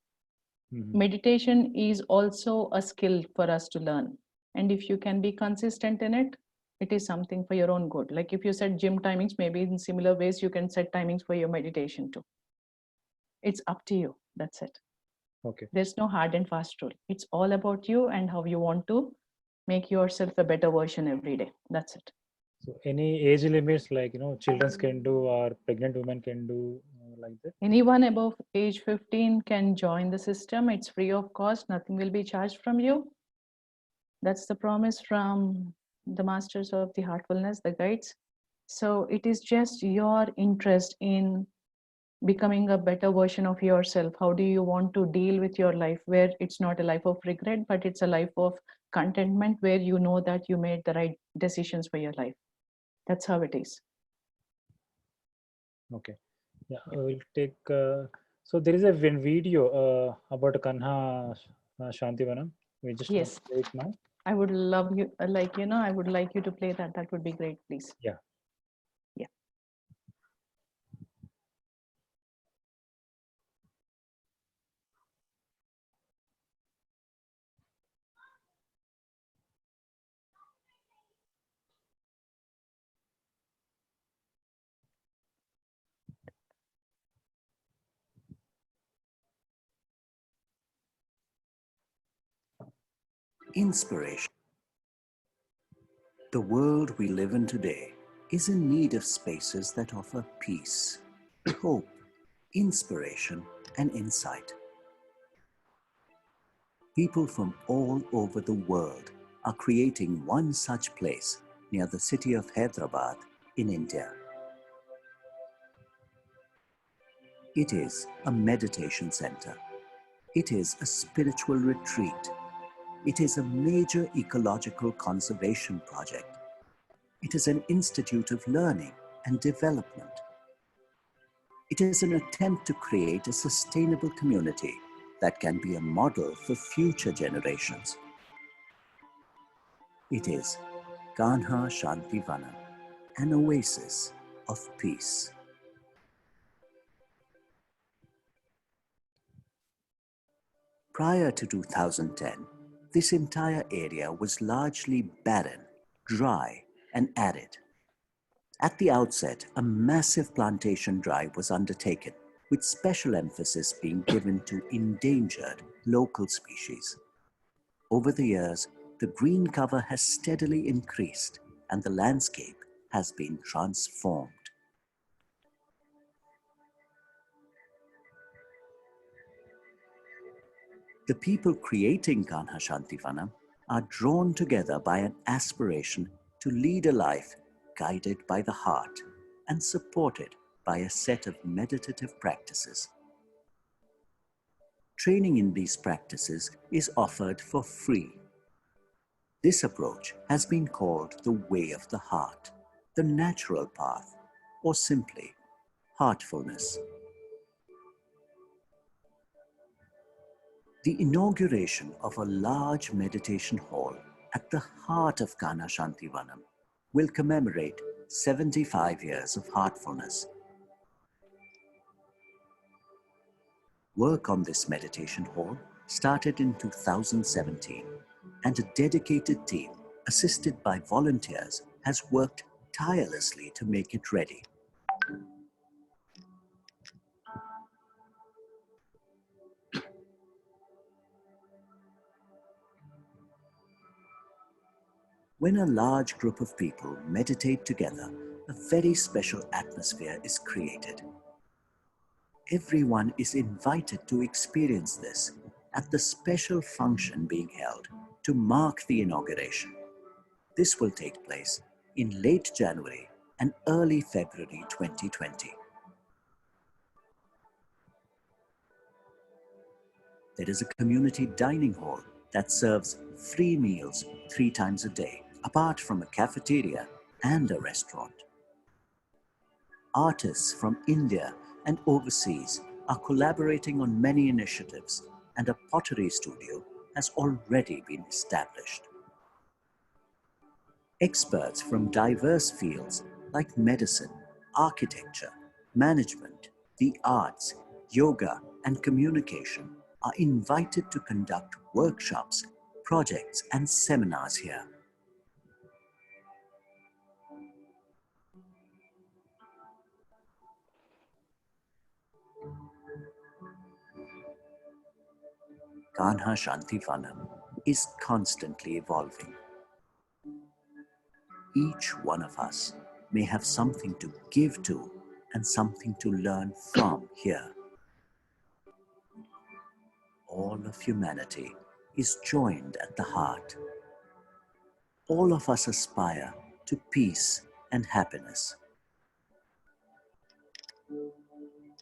Meditation is also a skill for us to learn. And if you can be consistent in it, it is something for your own good. Like, if you set gym timings, maybe in similar ways, you can set timings for your meditation too. It's up to you. That's it. Okay. There's no hard and fast rule. It's all about you and how you want to make yourself a better version every day. That's it. So any age limits, like children can do or pregnant women can do like that? Anyone above age 15 can join the system. It's free of cost. Nothing will be charged from you. That's the promise from the masters of the heartfulness, the guides. So it is just your interest in becoming a better version of yourself. How do you want to deal with your life, where it's not a life of regret, but it's a life of contentment, where you know that you made the right decisions for your life. That's how it is. Okay. Yeah, I will take. So there is a video about Kanha Shantivanam. We just want Yes. to play it now. I would love you, I would like you to play that. That would be great, please. Yeah. Yeah. Inspiration. The world we live in today is in need of spaces that offer peace, hope, inspiration, and insight. People from all over the world are creating one such place near the city of Hyderabad in India. It is a meditation center. It is a spiritual retreat. It is a major ecological conservation project. It is an institute of learning and development. It is an attempt to create a sustainable community that can be a model for future generations. It is Kanha Shantivanam, an oasis of peace. Prior to 2010, this entire area was largely barren, dry, and arid. At the outset, a massive plantation drive was undertaken, with special emphasis being given to endangered local species. Over the years, the green cover has steadily increased and the landscape has been transformed. The people creating Kanha Shantivanam are drawn together by an aspiration to lead a life guided by the heart and supported by a set of meditative practices. Training in these practices is offered for free. This approach has been called the way of the heart, the natural path, or simply heartfulness. The inauguration of a large meditation hall at the heart of Kanha Shantivanam will commemorate 75 years of heartfulness. Work on this meditation hall started in 2017, and a dedicated team, assisted by volunteers, has worked tirelessly to make it ready. When a large group of people meditate together, a very special atmosphere is created. Everyone is invited to experience this at the special function being held to mark the inauguration. This will take place in late January and early February 2020. There is a community dining hall that serves free meals 3 times a day, apart from a cafeteria and a restaurant. Artists from India and overseas are collaborating on many initiatives, and a pottery studio has already been established. Experts from diverse fields like medicine, architecture, management, the arts, yoga, and communication are invited to conduct workshops, projects, and seminars here. Kanha Shantivanam is constantly evolving. Each one of us may have something to give to and something to learn from here. All of humanity is joined at the heart. All of us aspire to peace and happiness.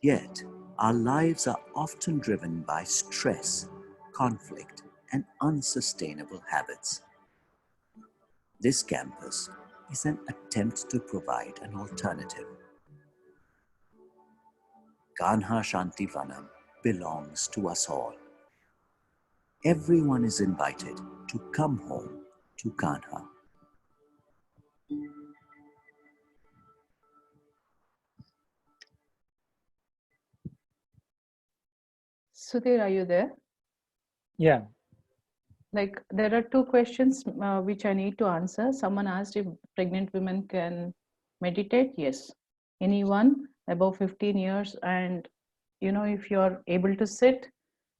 Yet, our lives are often driven by stress, conflict, and unsustainable habits. This campus is an attempt to provide an alternative. Kanha Shantivanam belongs to us all. Everyone is invited to come home to Kanha. Sudhir, are you there? Yeah. Like, there are 2 questions which I need to answer. Someone asked if pregnant women can meditate. Yes. Anyone above 15 years, and if you're able to sit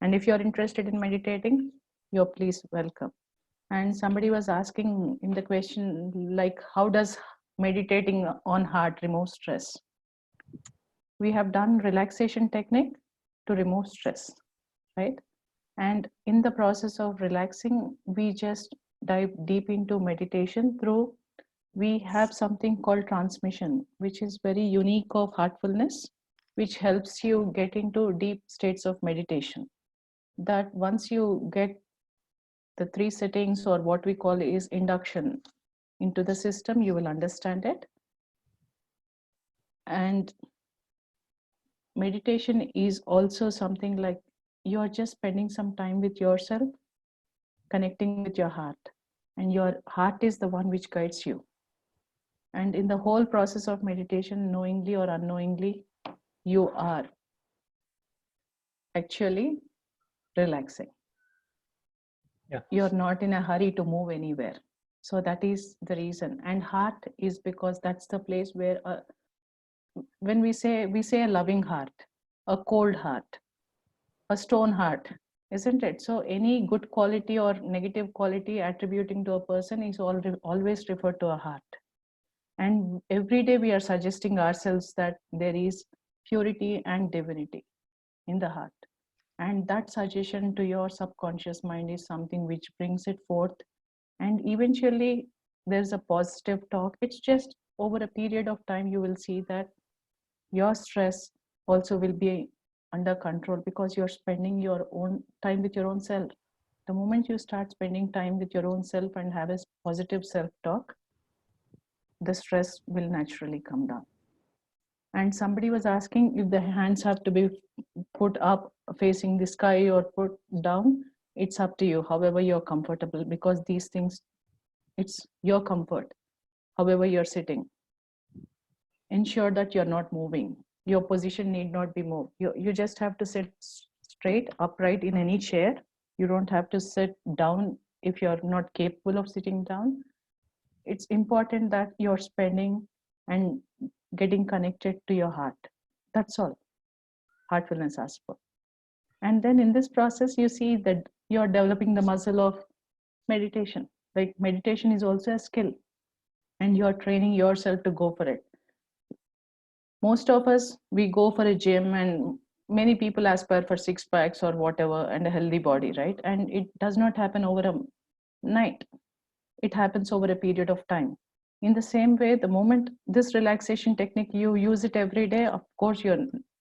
and if you're interested in meditating, you're please welcome. And somebody was asking in the question, like, how does meditating on heart remove stress? We have done relaxation technique to remove stress, right? And in the process of relaxing, we just dive deep into meditation through, we have something called transmission, which is very unique of heartfulness, which helps you get into deep states of meditation. That once you get the 3 settings, or what we call is induction, into the system, you will understand it. And meditation is also something like you're just spending some time with yourself, connecting with your heart, and your heart is the one which guides you. And in the whole process of meditation, knowingly or unknowingly, you are actually relaxing. Yeah. You're not in a hurry to move anywhere. So that is the reason. And heart is because that's the place where when we say a loving heart, a cold heart, a stone heart, isn't it? So any good quality or negative quality attributing to a person is always referred to a heart. And every day we are suggesting ourselves that there is purity and divinity in the heart. And that suggestion to your subconscious mind is something which brings it forth. And eventually there's a positive talk. It's just over a period of time, you will see that your stress also will be under control because you're spending your own time with your own self. The moment you start spending time with your own self and have a positive self-talk, the stress will naturally come down. And somebody was asking if the hands have to be put up facing the sky or put down. It's up to you, however you're comfortable, because these things, it's your comfort, however you're sitting. Ensure that you're not moving. Your position need not be moved. You just have to sit straight, upright in any chair. You don't have to sit down if you're not capable of sitting down. It's important that you're spending and getting connected to your heart. That's all heartfulness asks for. And then in this process, you see that you're developing the muscle of meditation. Like meditation is also a skill, and you're training yourself to go for it. Most of us, we go for a gym, and many people aspire for six packs or whatever and a healthy body, right? And it does not happen over a night. It happens over a period of time. In the same way, the moment this relaxation technique, you use it every day, of course, your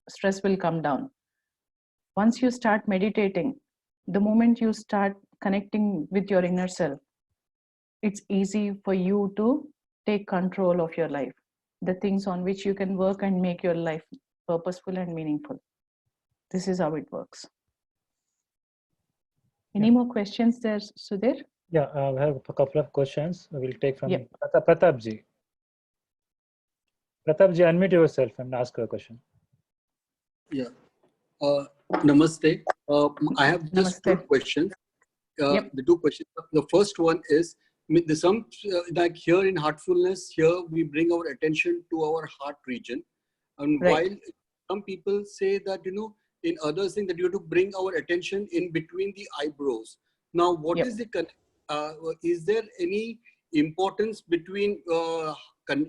stress will come down. Once you start meditating, the moment you start connecting with your inner self, it's easy for you to take control of your life, the things on which you can work and make your life purposeful and meaningful. This is how it works. Any more questions there, Sudhir? Yeah, we have a couple of questions we'll take from Yep. Pratap ji. Pratap ji, unmute yourself and ask a question. Yeah. Namaste. I have just two Namaste. questions. Yep. The two questions. The first one is, like here in Heartfulness, here we bring our attention to our heart region. And Right. while some people say that, in others think that you have to bring our attention in between the eyebrows. Now, what Yep. is is there any importance between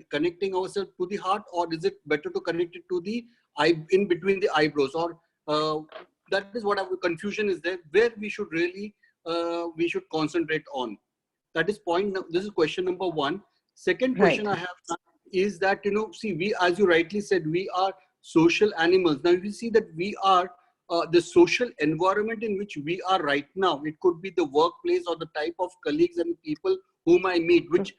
connecting ourselves to the heart, or is it better to connect it to the in between the eyebrows? Or that is what our confusion is there, where we should really we should concentrate on. That is this is question number one. Second question I have is that, see, we, as you rightly said, we are social animals. Now you see that we are the social environment in which we are right now. It could be the workplace or the type of colleagues and people whom I meet, which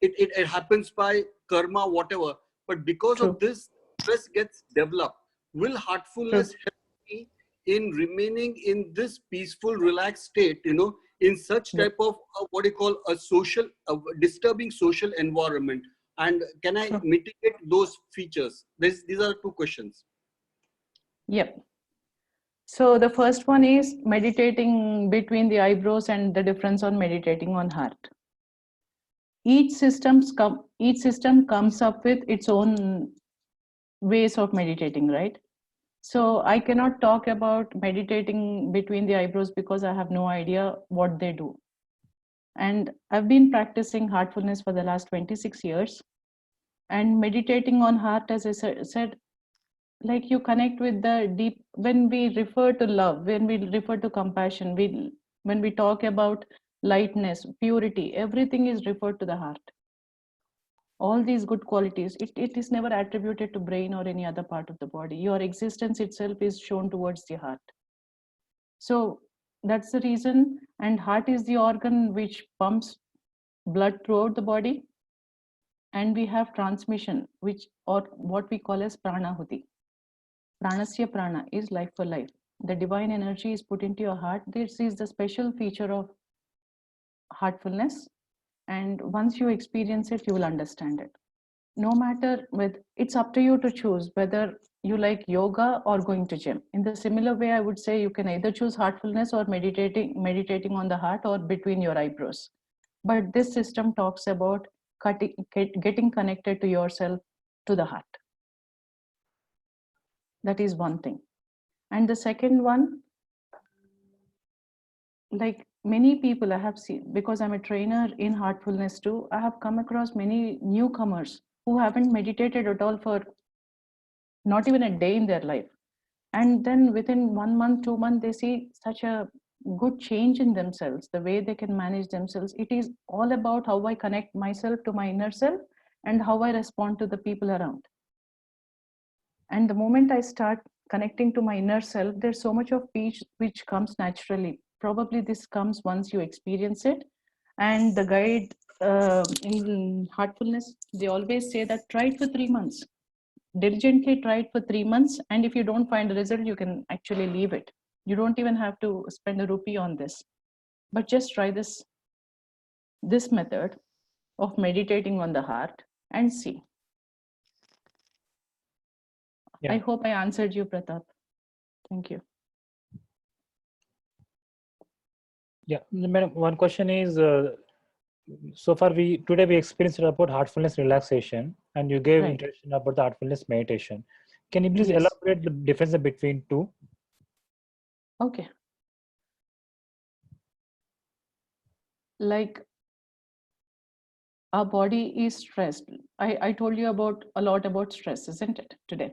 it happens by karma, whatever. But because of this, stress gets developed. Will heartfulness help me in remaining in this peaceful, relaxed state, in such type of what you call a social, disturbing social environment? And can I mitigate those features? These are two questions. Yep. So the first one is meditating between the eyebrows and the difference on meditating on heart. Each system comes up with its own ways of meditating, right? So I cannot talk about meditating between the eyebrows because I have no idea what they do. And I've been practicing heartfulness for the last 26 years. And meditating on heart, as I said, like you connect with the deep, when we refer to love, when we refer to compassion, when we talk about lightness, purity, everything is referred to the heart. All these good qualities, it is never attributed to brain or any other part of the body. Your existence itself is shown towards the heart. So that's the reason. And heart is the organ which pumps blood throughout the body. And we have transmission, or what we call as pranahuti. Pranasya prana is life for life. The divine energy is put into your heart. This is the special feature of heartfulness. And once you experience it, you will understand it. No matter it's up to you to choose whether you like yoga or going to gym. In the similar way, I would say you can either choose heartfulness or meditating on the heart or between your eyebrows. But this system talks about getting connected to yourself, to the heart. That is one thing. And the second one, like many people I have seen, because I'm a trainer in heartfulness too, I have come across many newcomers who haven't meditated at all for not even a day in their life. And then within 1 month, 2 months, they see such a good change in themselves, the way they can manage themselves. It is all about how I connect myself to my inner self and how I respond to the people around. And the moment I start connecting to my inner self, there's so much of peace which comes naturally. Probably this comes once you experience it. And the guide in heartfulness, they always say that try it for 3 months. Diligently try it for 3 months. And if you don't find a result, you can actually leave it. You don't even have to spend a rupee on this. But just try this method of meditating on the heart and see. Yeah. I hope I answered you, Pratap. Thank you. Yeah, madam, one question is, so far today we experienced about heartfulness relaxation, and you gave Right. introduction about the heartfulness meditation. Can you please Yes. elaborate the difference between two? Okay. Like our body is stressed. I told you about a lot about stress, isn't it, today?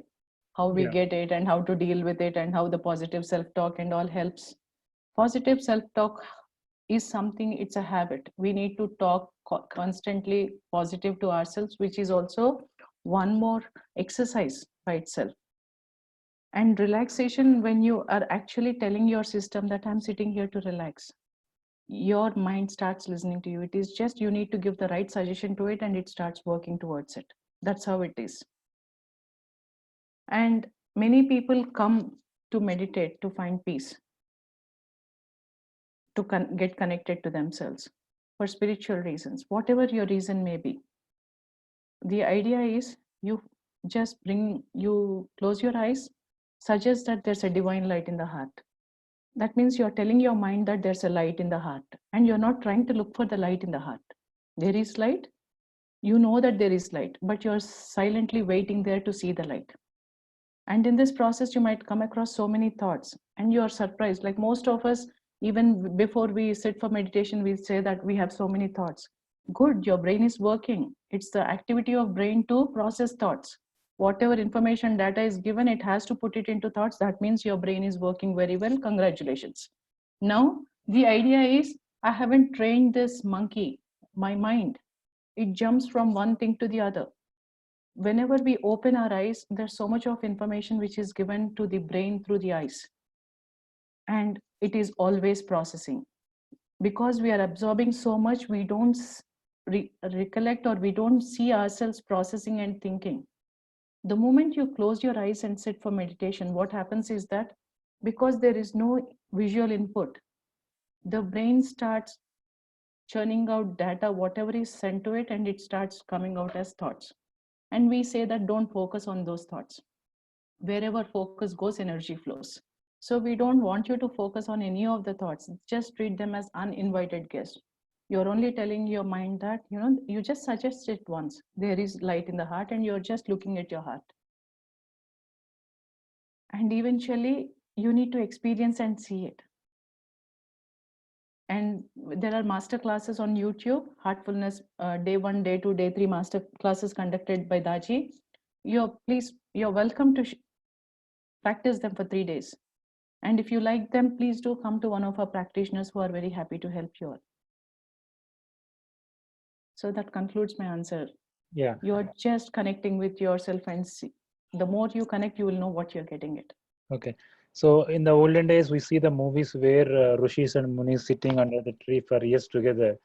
How we Yeah. get it and how to deal with it and how the positive self-talk and all helps. Positive self-talk is something, it's a habit. We need to talk constantly positive to ourselves, which is also one more exercise by itself. And relaxation, when you are actually telling your system that I'm sitting here to relax, your mind starts listening to you. It is just you need to give the right suggestion to it and it starts working towards it. That's how it is. And many people come to meditate to find peace, to get connected to themselves for spiritual reasons, whatever your reason may be. The idea is you you close your eyes, suggest that there's a divine light in the heart. That means you're telling your mind that there's a light in the heart, and you're not trying to look for the light in the heart. There is light, you know that there is light, but you're silently waiting there to see the light. And in this process, you might come across so many thoughts, and you're surprised. Like most of us, even before we sit for meditation, we say that we have so many thoughts. Good, your brain is working. It's the activity of brain to process thoughts. Whatever information data is given, it has to put it into thoughts. That means your brain is working very well. Congratulations. Now, the idea is I haven't trained this monkey, my mind. It jumps from one thing to the other. Whenever we open our eyes, there's so much of information which is given to the brain through the eyes. And it is always processing. Because we are absorbing so much, we don't recollect or we don't see ourselves processing and thinking. The moment you close your eyes and sit for meditation, what happens is that because there is no visual input, the brain starts churning out data, whatever is sent to it, and it starts coming out as thoughts. And we say that don't focus on those thoughts. Wherever focus goes, energy flows. So we don't want you to focus on any of the thoughts. Just treat them as uninvited guests. You're only telling your mind that, you just suggest it once. There is light in the heart and you're just looking at your heart. And eventually you need to experience and see it. And there are master classes on YouTube, Heartfulness, day 1, day 2, day 3 master classes conducted by Daji. You're welcome to practice them for 3 days. And if you like them, please do come to one of our practitioners who are very happy to help you all. So that concludes my answer. Yeah. You're just connecting with yourself and see. The more you connect, you will know what you're getting it. Okay. So in the olden days, we see the movies where Rishis and Munis sitting under the tree for years together.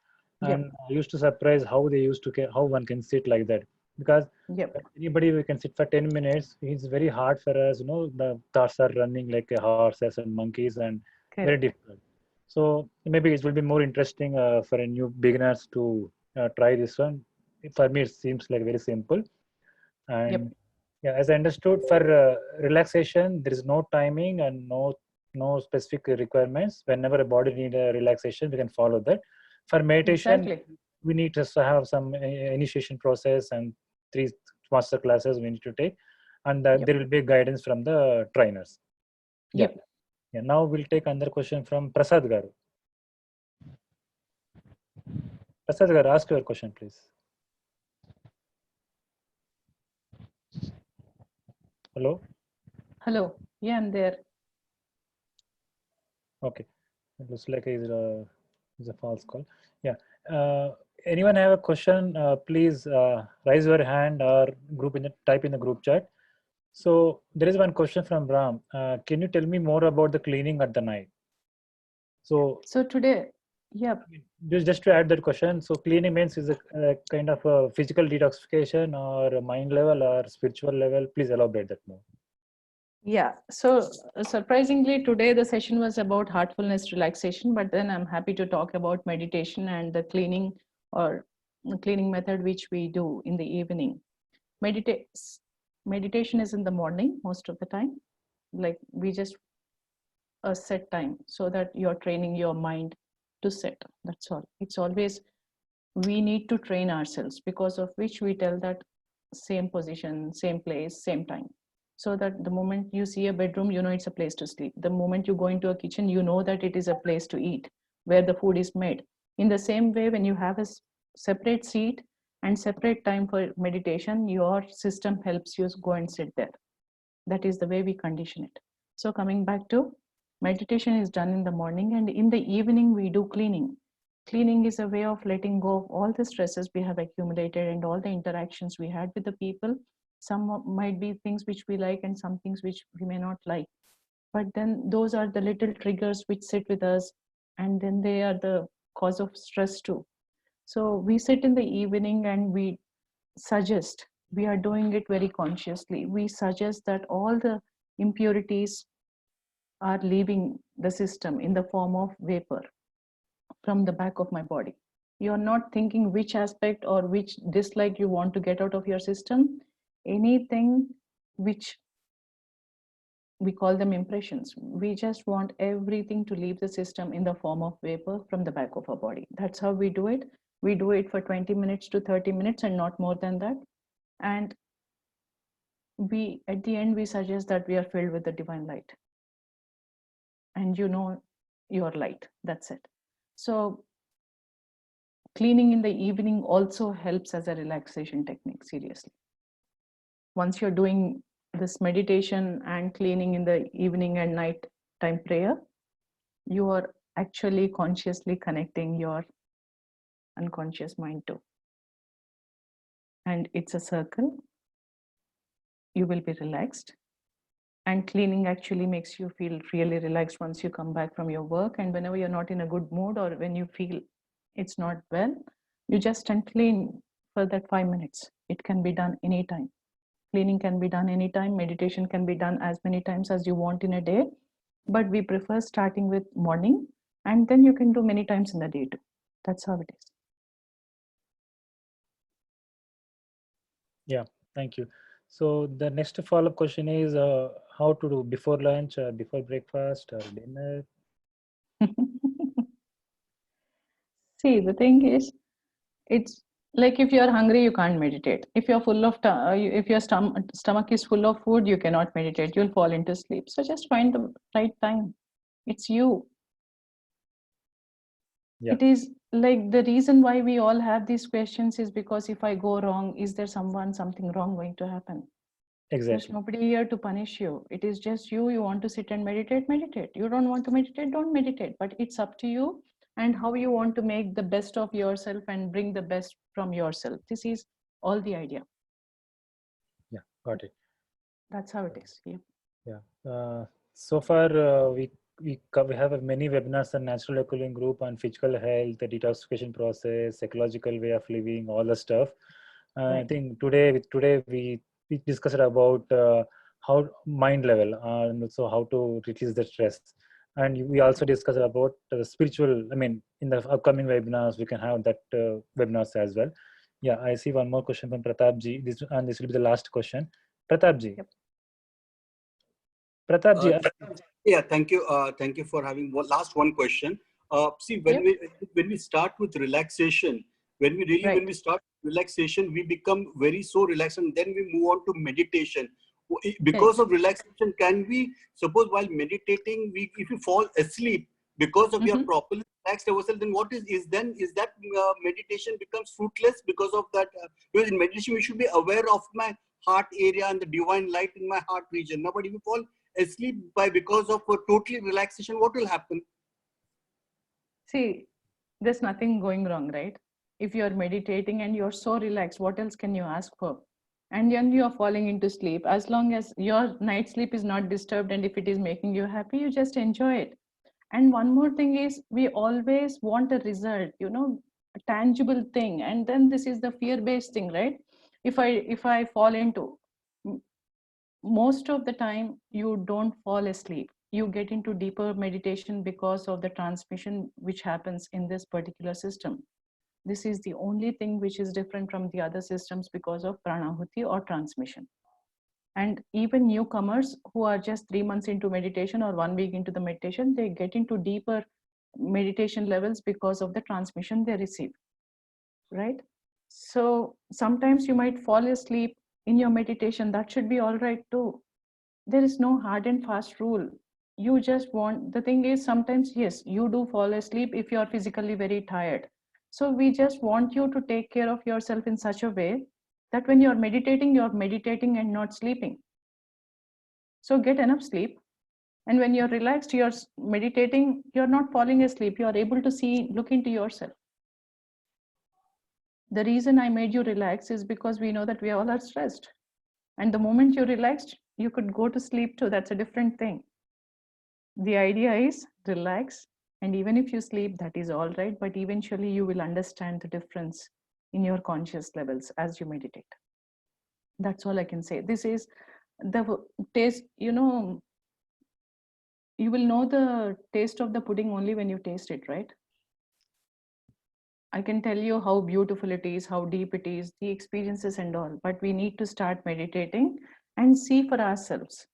And Yep. I used to surprise how they used to how one can sit like that. Because Yep. anybody we can sit for 10 minutes, it's very hard for us, the thoughts are running like horses and monkeys and very Correct. difficult. So maybe it will be more interesting for a new beginners to try this one. For me, it seems like very simple. And Yep. Yeah, as I understood, for relaxation, there is no timing and no specific requirements. Whenever a body need a relaxation, we can follow that. For meditation, Exactly. we need to have some initiation process and 3 master classes we need to take, and Yep. there will be guidance from the trainers. Yeah. Yep. Yeah. Now we'll take another question from Prasad Garu. Prasad Garu, ask your question, please. Hello. Hello. Yeah, I'm there. Okay. It looks like it's a false call. Yeah. Anyone have a question? Please raise your hand or type in the group chat. So there is one question from Ram. Can you tell me more about the cleaning at the night? So So today, yeah, just to add that question, so cleaning means is a kind of a physical detoxification or a mind level or spiritual level? Please elaborate that more. yeah. So surprisingly, today the session was about heartfulness relaxation, but then I'm happy to talk about meditation and the cleaning or the cleaning method which we do in the evening. Meditation is in the morning most of the time. Like we just a set time so that you're training your mind to set. That's all. It's always we need to train ourselves, because of which we tell that same position, same place, same time. So that the moment you see a bedroom, you know it's a place to sleep. The moment you go into a kitchen, you know that it is a place to eat, where the food is made. In the same way, when you have a separate seat and separate time for meditation, your system helps you go and sit there. That is the way we condition it. So coming back to meditation is done in the morning, and in the evening we do cleaning. Cleaning is a way of letting go of all the stresses we have accumulated and all the interactions we had with the people. Some might be things which we like and some things which we may not like. But then those are the little triggers which sit with us, and then they are the cause of stress too. So we sit in the evening and we suggest, we are doing it very consciously. We suggest that all the impurities are leaving the system in the form of vapor from the back of my body. You're not thinking which aspect or which dislike you want to get out of your system. Anything which we call them impressions. We just want everything to leave the system in the form of vapor from the back of our body. That's how we do it. We do it for 20 minutes to 30 minutes and not more than that. And we, at the end, we suggest that we are filled with the divine light. And you know your light. That's it. So cleaning in the evening also helps as a relaxation technique, seriously. Once you're doing this meditation and cleaning in the evening and night time prayer, you are actually consciously connecting your unconscious mind too. And it's a circle. You will be relaxed. And cleaning actually makes you feel really relaxed once you come back from your work. And whenever you're not in a good mood or when you feel it's not well, you just stand clean for that 5 minutes. It can be done anytime. Cleaning can be done anytime. Meditation can be done as many times as you want in a day. But we prefer starting with morning, and then you can do many times in the day too. That's how it is. Yeah, thank you. So the next follow-up question is how to do before lunch, or before breakfast, or dinner? See, the thing is, it's like if you're hungry, you can't meditate. If you're full of, if your stomach is full of food, you cannot meditate. You'll fall into sleep. So just find the right time. It's you. Yeah. It is like the reason why we all have these questions is because if I go wrong, is there something wrong going to happen? There's Exactly. nobody here to punish you. It is just you. You want to sit and meditate, meditate. You don't want to meditate, don't meditate. But it's up to you and how you want to make the best of yourself and bring the best from yourself. This is all the idea. Yeah, got it. That's how it is. Yeah. Yeah. So far, we have many webinars on natural cooling group on physical health, the detoxification process, psychological way of living, all the stuff. I Right. think today we discussed about how mind level and also how to release the stress. And we also discussed about spiritual. I mean, in the upcoming webinars, we can have that webinars as well. Yeah, I see one more question from Pratap ji. This will be the last question. Pratap ji. Yep. Pratap ji, Yeah, thank you. Thank you for having last one question. See, when we start with relaxation, when we start relaxation, we become very so relaxed, and then we move on to meditation. Because of relaxation, can we suppose while meditating, if we fall asleep because of we are properly relaxed ourselves, then what is that meditation becomes fruitless because of that? Because in meditation, we should be aware of my heart area and the divine light in my heart region. Now, but if we fall asleep because of totally relaxation, what will happen? See, there's nothing going wrong, right? If you're meditating and you're so relaxed, what else can you ask for? And then you're falling into sleep. As long as your night sleep is not disturbed, and if it is making you happy, you just enjoy it. And one more thing is, we always want a result, a tangible thing. And then this is the fear-based thing, right? If I fall into, most of the time you don't fall asleep, you get into deeper meditation because of the transmission which happens in this particular system. This is the only thing which is different from the other systems because of pranahuti or transmission. And even newcomers who are just 3 months into meditation or 1 week into the meditation, they get into deeper meditation levels because of the transmission they receive, right? So sometimes you might fall asleep in your meditation. That should be all right too. There is no hard and fast rule. You just want, the thing is, sometimes yes, you do fall asleep if you are physically very tired. So we just want you to take care of yourself in such a way that when you're meditating and not sleeping. So get enough sleep. And when you're relaxed, you're meditating, you're not falling asleep, you're able to look into yourself. The reason I made you relax is because we know that we all are stressed. And the moment you're relaxed, you could go to sleep too. That's a different thing. The idea is relax, and even if you sleep, that is all right, but eventually you will understand the difference in your conscious levels as you meditate. That's all I can say. This is the taste, you will know the taste of the pudding only when you taste it, right? I can tell you how beautiful it is, how deep it is, the experiences and all, but we need to start meditating and see for ourselves.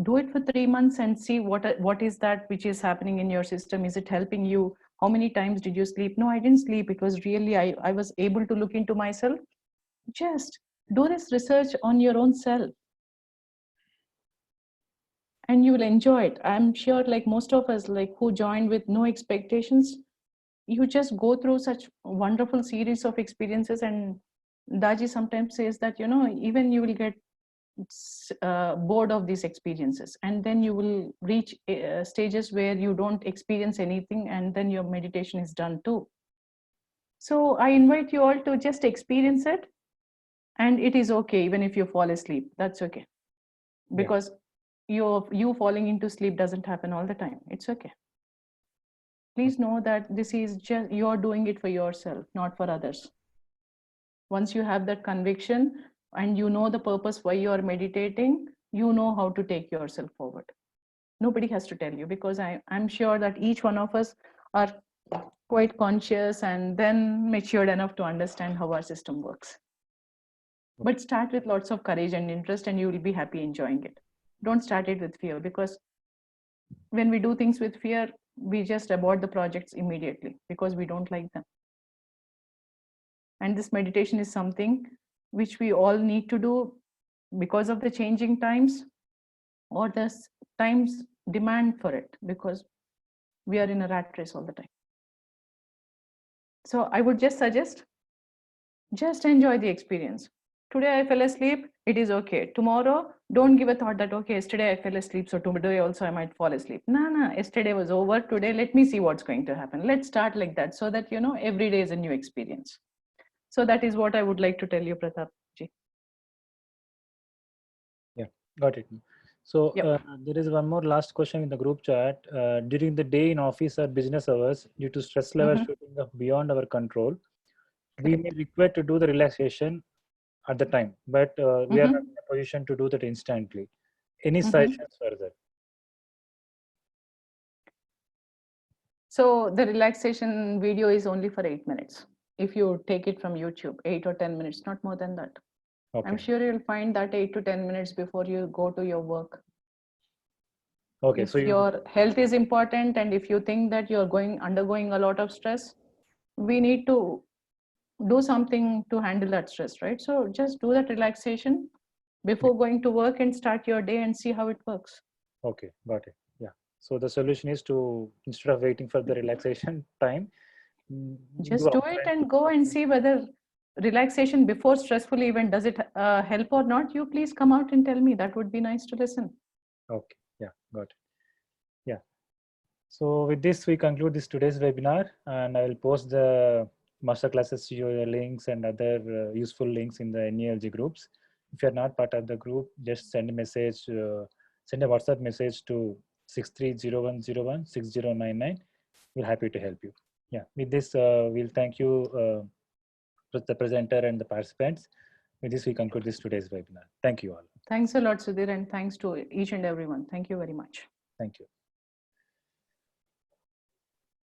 Do it for 3 months and see what is that which is happening in your system. Is it helping you? How many times did you sleep? No, I didn't sleep because really I was able to look into myself. Just do this research on your own self and you will enjoy it. I'm sure, like most of us, like who joined with no expectations, you just go through such wonderful series of experiences. And Daji sometimes says that, even you will get bored of these experiences, and then you will reach stages where you don't experience anything, and then your meditation is done too. So I invite you all to just experience it, and it is okay even if you fall asleep. That's okay, because you falling into sleep doesn't happen all the time. It's okay. Please know that this is just you're doing it for yourself, not for others. Once you have that conviction and you know the purpose why you are meditating, you know how to take yourself forward. Nobody has to tell you, because I'm sure that each one of us are quite conscious and then matured enough to understand how our system works. But start with lots of courage and interest, and you will be happy enjoying it. Don't start it with fear, because when we do things with fear, we just abort the projects immediately because we don't like them. And this meditation is something which we all need to do because of the changing times, or the times demand for it, because we are in a rat race all the time. So I would just suggest, just enjoy the experience. Today I fell asleep, it is okay. Tomorrow, don't give a thought that, okay, yesterday I fell asleep, so today also I might fall asleep. No, yesterday was over. Today, let me see what's going to happen. Let's start like that, so that, every day is a new experience. So that is what I would like to tell you, Pratap ji. Yeah, got it. So there is one more last question in the group chat. During the day in office or business hours, due to stress levels shooting up beyond our control, we may require to do the relaxation at the time, but we are not in a position to do that instantly. Any suggestions further? So the relaxation video is only for 8 minutes. If you take it from YouTube, 8 or 10 minutes, not more than that. Okay. I'm sure you'll find that 8 to 10 minutes before you go to your work. Okay. If So your health is important and if you think that you're undergoing a lot of stress, we need to do something to handle that stress, right? So just do that relaxation before going to work and start your day and see how it works. okay, got it. Yeah. So the solution is to, instead of waiting for the relaxation time, Just do it and go and see whether relaxation before stressful event, does it help or not? You please come out and tell me. That would be nice to listen. Okay. Yeah. Got it. Yeah. So with this, we conclude this today's webinar, and I will post the masterclasses links and other useful links in the NELG groups. If you're not part of the group, just send a message, send a WhatsApp message to 6301016099. We're happy to help you. Yeah. With this, we'll thank you, the presenter and the participants. With this, we conclude this today's webinar. Thank you all. Thanks a lot, Sudhir, and thanks to each and everyone. Thank you very much. Thank you.